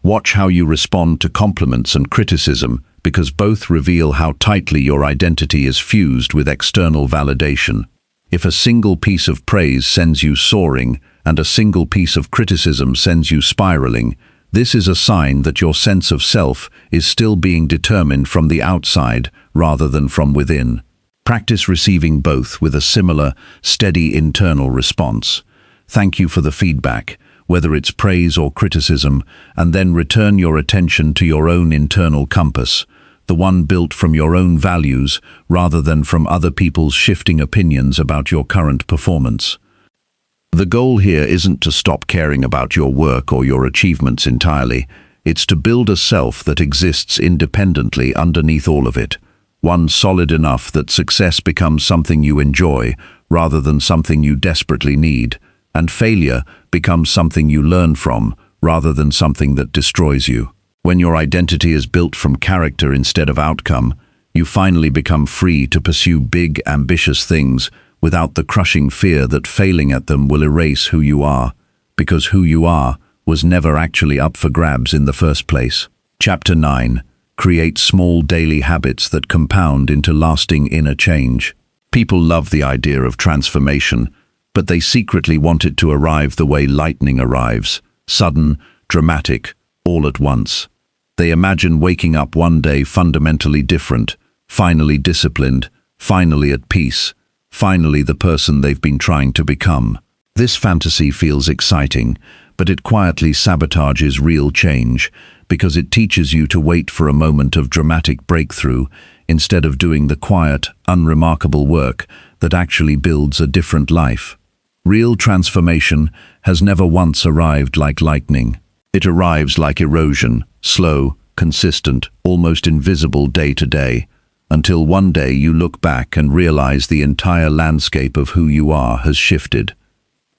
Watch how you respond to compliments and criticism, because both reveal how tightly your identity is fused with external validation. If a single piece of praise sends you soaring and a single piece of criticism sends you spiraling, this is a sign that your sense of self is still being determined from the outside rather than from within. Practice receiving both with a similar, steady internal response. Thank you for the feedback, whether it's praise or criticism, and then return your attention to your own internal compass, the one built from your own values rather than from other people's shifting opinions about your current performance. The goal here isn't to stop caring about your work or your achievements entirely. It's to build a self that exists independently underneath all of it, one solid enough that success becomes something you enjoy rather than something you desperately need, and failure becomes something you learn from rather than something that destroys you. When your identity is built from character instead of outcome, you finally become free to pursue big, ambitious things without the crushing fear that failing at them will erase who you are, because who you are was never actually up for grabs in the first place. Chapter 9. Create small daily habits that compound into lasting inner change. People love the idea of transformation, but they secretly want it to arrive the way lightning arrives, sudden, dramatic, all at once. They imagine waking up one day fundamentally different, finally disciplined, finally at peace, finally the person they've been trying to become. This fantasy feels exciting, but it quietly sabotages real change, because it teaches you to wait for a moment of dramatic breakthrough instead of doing the quiet, unremarkable work that actually builds a different life. Real transformation has never once arrived like lightning. It arrives like erosion, slow, consistent, almost invisible day to day, until one day you look back and realize the entire landscape of who you are has shifted.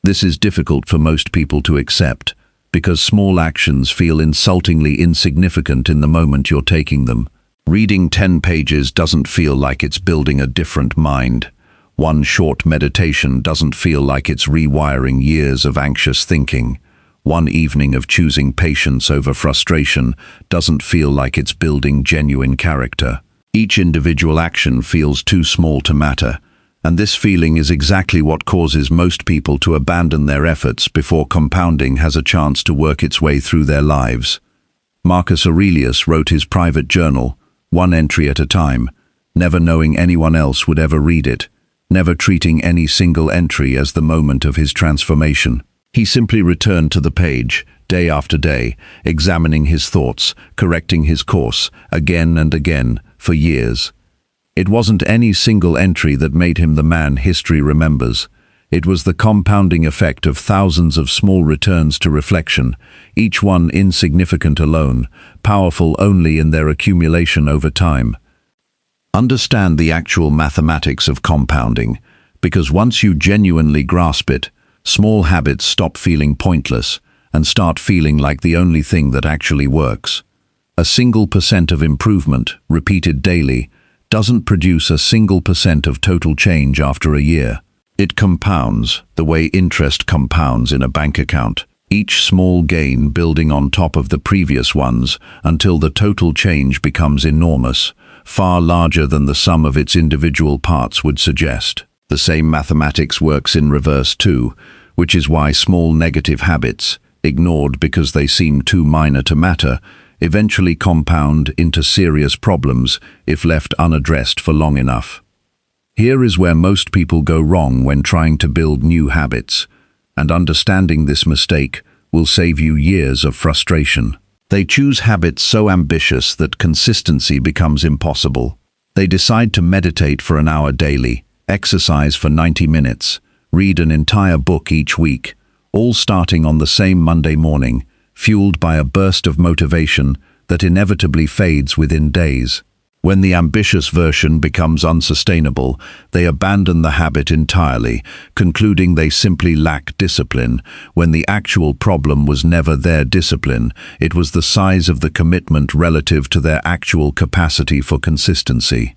This is difficult for most people to accept, because small actions feel insultingly insignificant in the moment you're taking them. Reading 10 pages doesn't feel like it's building a different mind. One short meditation doesn't feel like it's rewiring years of anxious thinking. One evening of choosing patience over frustration doesn't feel like it's building genuine character. Each individual action feels too small to matter, and this feeling is exactly what causes most people to abandon their efforts before compounding has a chance to work its way through their lives. Marcus Aurelius wrote his private journal, one entry at a time, never knowing anyone else would ever read it, never treating any single entry as the moment of his transformation. He simply returned to the page, day after day, examining his thoughts, correcting his course, again and again, for years. It wasn't any single entry that made him the man history remembers. It was the compounding effect of thousands of small returns to reflection, each one insignificant alone, powerful only in their accumulation over time. Understand the actual mathematics of compounding, because once you genuinely grasp it, small habits stop feeling pointless and start feeling like the only thing that actually works. A single % of improvement, repeated daily, doesn't produce a single % of total change after a year. It compounds, the way interest compounds in a bank account, each small gain building on top of the previous ones until the total change becomes enormous, far larger than the sum of its individual parts would suggest. The same mathematics works in reverse too, which is why small negative habits, ignored because they seem too minor to matter, eventually compound into serious problems if left unaddressed for long enough. Here is where most people go wrong when trying to build new habits, and understanding this mistake will save you years of frustration. They choose habits so ambitious that consistency becomes impossible. They decide to meditate for an hour daily, exercise for 90 minutes, read an entire book each week, all starting on the same Monday morning, fueled by a burst of motivation that inevitably fades within days. When the ambitious version becomes unsustainable, they abandon the habit entirely, concluding they simply lack discipline, when the actual problem was never their discipline, it was the size of the commitment relative to their actual capacity for consistency.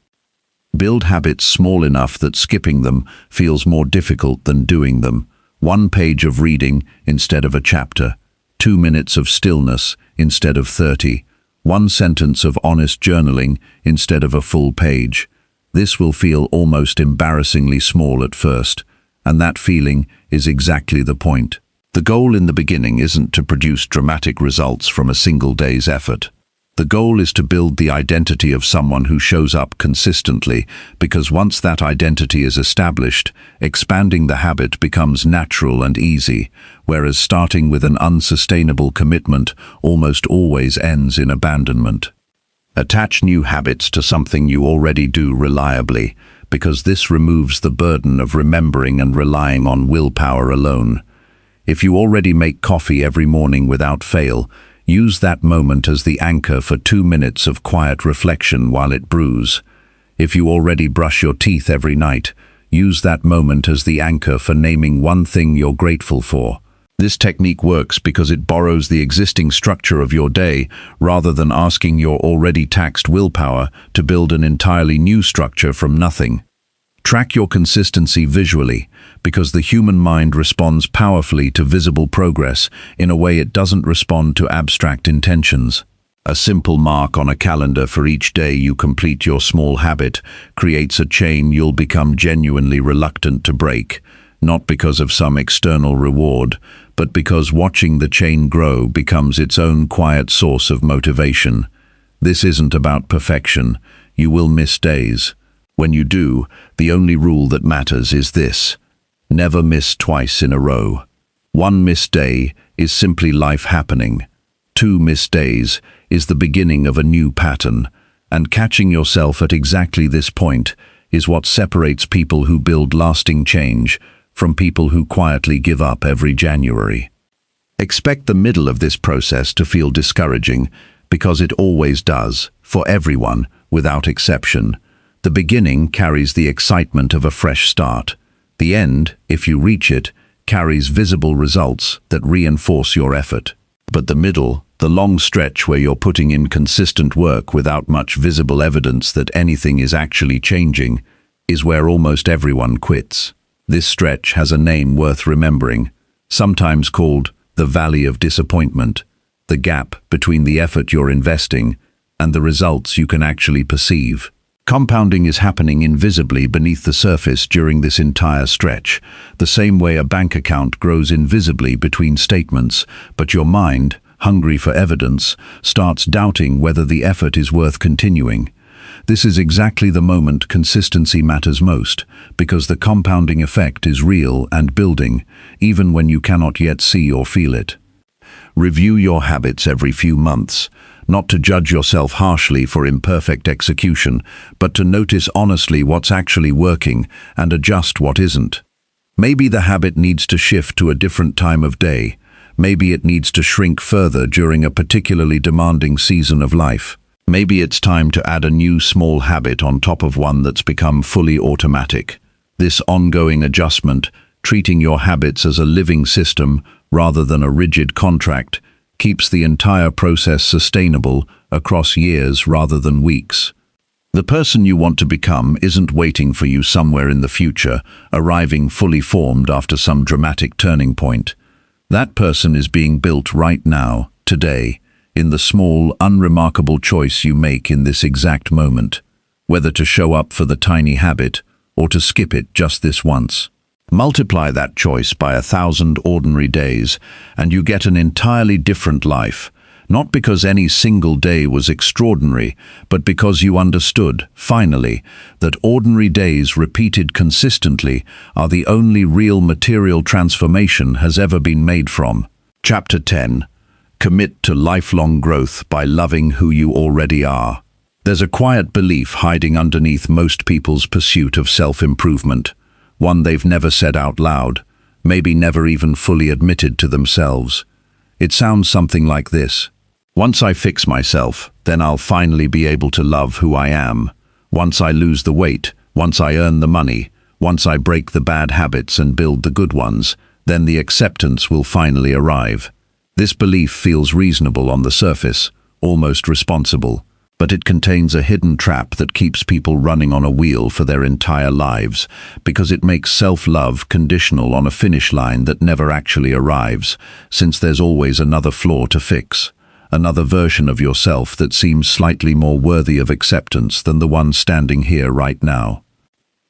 Build habits small enough that skipping them feels more difficult than doing them. 1 page of reading instead of a chapter, 2 minutes of stillness instead of 30, 1 sentence of honest journaling instead of a full page. This will feel almost embarrassingly small at first, and that feeling is exactly the point. The goal in the beginning isn't to produce dramatic results from a single day's effort. The goal is to build the identity of someone who shows up consistently, because once that identity is established, expanding the habit becomes natural and easy, whereas starting with an unsustainable commitment almost always ends in abandonment. Attach new habits to something you already do reliably, because this removes the burden of remembering and relying on willpower alone. If you already make coffee every morning without fail, use that moment as the anchor for 2 minutes of quiet reflection while it brews. If you already brush your teeth every night, use that moment as the anchor for naming one thing you're grateful for. This technique works because it borrows the existing structure of your day rather than asking your already taxed willpower to build an entirely new structure from nothing. Track your consistency visually, because the human mind responds powerfully to visible progress in a way it doesn't respond to abstract intentions. A simple mark on a calendar for each day you complete your small habit creates a chain you'll become genuinely reluctant to break, not because of some external reward, but because watching the chain grow becomes its own quiet source of motivation. This isn't about perfection. You will miss days. When you do, the only rule that matters is this: never miss twice in a row. 1 missed day is simply life happening. 2 missed days is the beginning of a new pattern, and catching yourself at exactly this point is what separates people who build lasting change from people who quietly give up every January. Expect the middle of this process to feel discouraging, because it always does, for everyone, without exception. The beginning carries the excitement of a fresh start. The end, if you reach it, carries visible results that reinforce your effort. But the middle, the long stretch where you're putting in consistent work without much visible evidence that anything is actually changing, is where almost everyone quits. This stretch has a name worth remembering, sometimes called the Valley of Disappointment, the gap between the effort you're investing and the results you can actually perceive. Compounding is happening invisibly beneath the surface during this entire stretch, the same way a bank account grows invisibly between statements, but your mind, hungry for evidence, starts doubting whether the effort is worth continuing. This is exactly the moment consistency matters most, because the compounding effect is real and building, even when you cannot yet see or feel it. Review your habits every few months, not to judge yourself harshly for imperfect execution, but to notice honestly what's actually working and adjust what isn't. Maybe the habit needs to shift to a different time of day. Maybe it needs to shrink further during a particularly demanding season of life. Maybe it's time to add a new small habit on top of one that's become fully automatic. This ongoing adjustment, treating your habits as a living system rather than a rigid contract, keeps the entire process sustainable across years rather than weeks. The person you want to become isn't waiting for you somewhere in the future, arriving fully formed after some dramatic turning point. That person is being built right now, today, in the small, unremarkable choice you make in this exact moment, whether to show up for the tiny habit or to skip it just this once. Multiply that choice by 1,000 ordinary days, and you get an entirely different life, not because any single day was extraordinary, but because you understood, finally, that ordinary days repeated consistently are the only real material transformation has ever been made from. Chapter 10. Commit to lifelong growth by loving who you already are. There's a quiet belief hiding underneath most people's pursuit of self-improvement, one they've never said out loud, maybe never even fully admitted to themselves. It sounds something like this. Once I fix myself, then I'll finally be able to love who I am. Once I lose the weight, once I earn the money, once I break the bad habits and build the good ones, then the acceptance will finally arrive. This belief feels reasonable on the surface, almost responsible, but it contains a hidden trap that keeps people running on a wheel for their entire lives, because it makes self-love conditional on a finish line that never actually arrives, since there's always another flaw to fix. Another version of yourself that seems slightly more worthy of acceptance than the one standing here right now.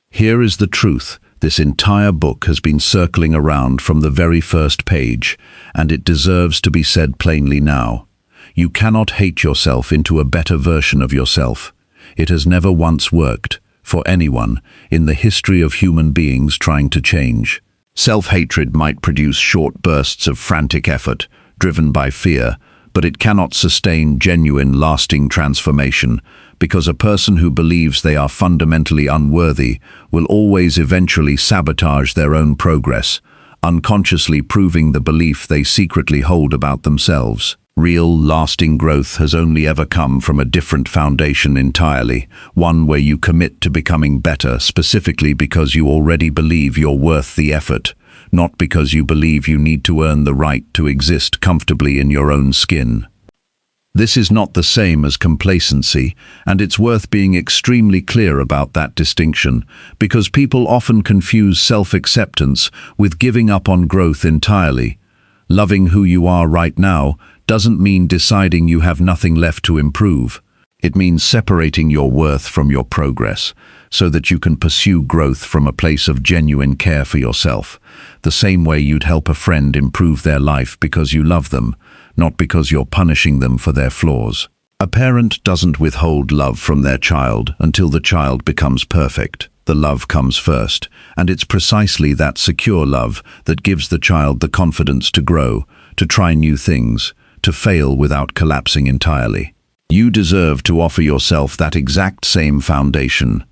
Here is the truth. This entire book has been circling around from the very first page, and it deserves to be said plainly now. You cannot hate yourself into a better version of yourself. It has never once worked, for anyone, in the history of human beings trying to change. Self-hatred might produce short bursts of frantic effort, driven by fear, but it cannot sustain genuine, lasting transformation, because a person who believes they are fundamentally unworthy will always eventually sabotage their own progress, unconsciously proving the belief they secretly hold about themselves. Real, lasting growth has only ever come from a different foundation entirely, one where you commit to becoming better specifically because you already believe you're worth the effort, not because you believe you need to earn the right to exist comfortably in your own skin. This is not the same as complacency, and it's worth being extremely clear about that distinction, because people often confuse self-acceptance with giving up on growth entirely. Loving who you are right now doesn't mean deciding you have nothing left to improve. It means separating your worth from your progress, so that you can pursue growth from a place of genuine care for yourself, the same way you'd help a friend improve their life because you love them, not because you're punishing them for their flaws. A parent doesn't withhold love from their child until the child becomes perfect. The love comes first, and it's precisely that secure love that gives the child the confidence to grow, to try new things, to fail without collapsing entirely. You deserve to offer yourself that exact same foundation.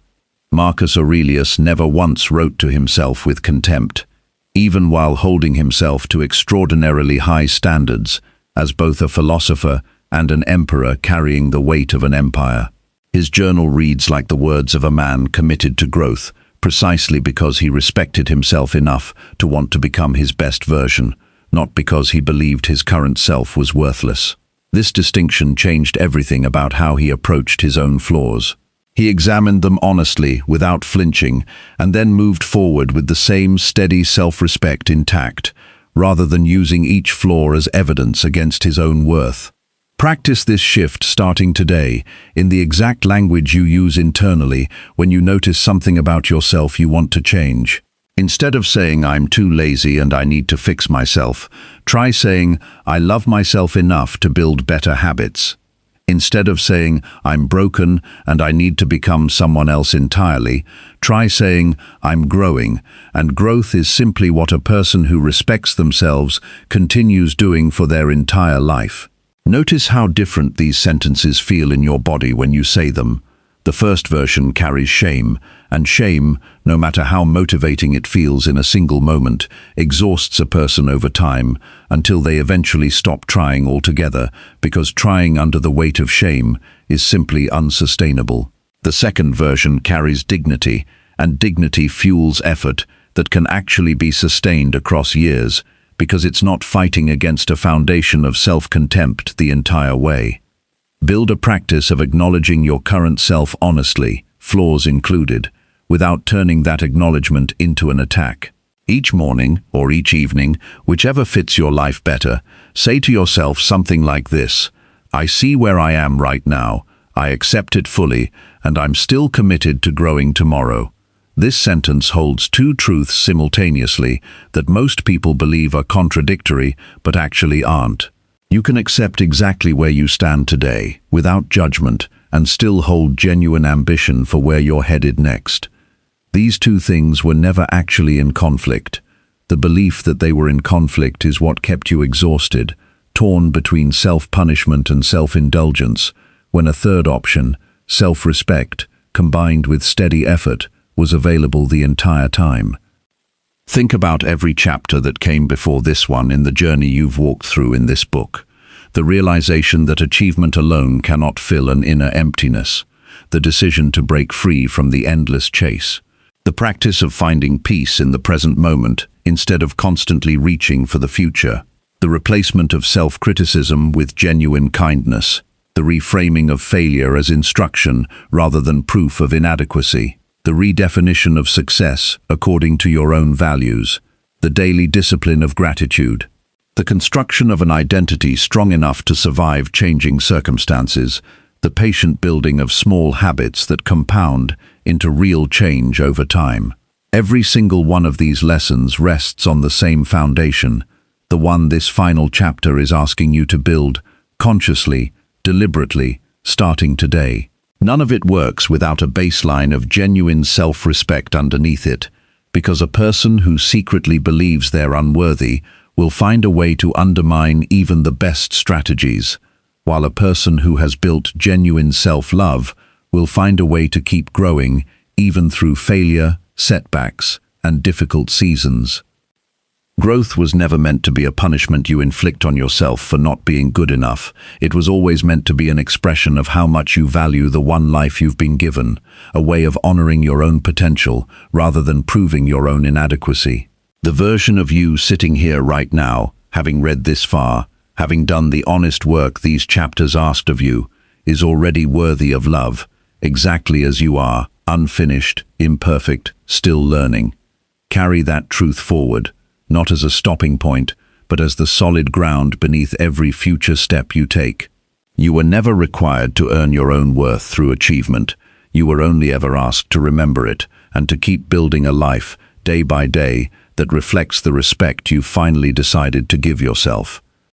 Marcus Aurelius never once wrote to himself with contempt, even while holding himself to extraordinarily high standards, as both a philosopher and an emperor carrying the weight of an empire. His journal reads like the words of a man committed to growth, precisely because he respected himself enough to want to become his best version, not because he believed his current self was worthless. This distinction changed everything about how he approached his own flaws. He examined them honestly, without flinching, and then moved forward with the same steady self-respect intact, rather than using each flaw as evidence against his own worth. Practice this shift starting today, in the exact language you use internally when you notice something about yourself you want to change. Instead of saying, "I'm too lazy and I need to fix myself," try saying, "I love myself enough to build better habits." Instead of saying, "I'm broken and I need to become someone else entirely," try saying, "I'm growing, and growth is simply what a person who respects themselves continues doing for their entire life." Notice how different these sentences feel in your body when you say them. The first version carries shame, And shame, no matter how motivating it feels in a single moment, exhausts a person over time until they eventually stop trying altogether, because trying under the weight of shame is simply unsustainable. The second version carries dignity, and dignity fuels effort that can actually be sustained across years, because it's not fighting against a foundation of self-contempt the entire way. Build a practice of acknowledging your current self honestly, flaws included, without turning that acknowledgement into an attack. Each morning, or each evening, whichever fits your life better, say to yourself something like this: I see where I am right now, I accept it fully, and I'm still committed to growing tomorrow. This sentence holds two truths simultaneously that most people believe are contradictory, but actually aren't. You can accept exactly where you stand today, without judgment, and still hold genuine ambition for where you're headed next. These two things were never actually in conflict. The belief that they were in conflict is what kept you exhausted, torn between self-punishment and self-indulgence, when a third option, self-respect, combined with steady effort, was available the entire time. Think about every chapter that came before this one in the journey you've walked through in this book. The realization that achievement alone cannot fill an inner emptiness. The decision to break free from the endless chase. The practice of finding peace in the present moment instead of constantly reaching for the future. The replacement of self-criticism with genuine kindness. The reframing of failure as instruction rather than proof of inadequacy. The redefinition of success according to your own values. The daily discipline of gratitude. The construction of an identity strong enough to survive changing circumstances. The patient building of small habits that compound into real change over time. Every single one of these lessons rests on the same foundation, the one this final chapter is asking you to build, consciously, deliberately, starting today. None of it works without a baseline of genuine self-respect underneath it, because a person who secretly believes they're unworthy will find a way to undermine even the best strategies, while a person who has built genuine self-love will find a way to keep growing even through failure, setbacks, and difficult seasons. Growth was never meant to be a punishment you inflict on yourself for not being good enough. It was always meant to be an expression of how much you value the one life you've been given, a way of honoring your own potential rather than proving your own inadequacy. The version of you sitting here right now, having read this far, having done the honest work these chapters asked of you, is already worthy of love, exactly as you are, unfinished, imperfect, still learning. Carry that truth forward, not as a stopping point, but as the solid ground beneath every future step you take. You were never required to earn your own worth through achievement. You were only ever asked to remember it and to keep building a life, day by day, that reflects the respect you've finally decided to give yourself.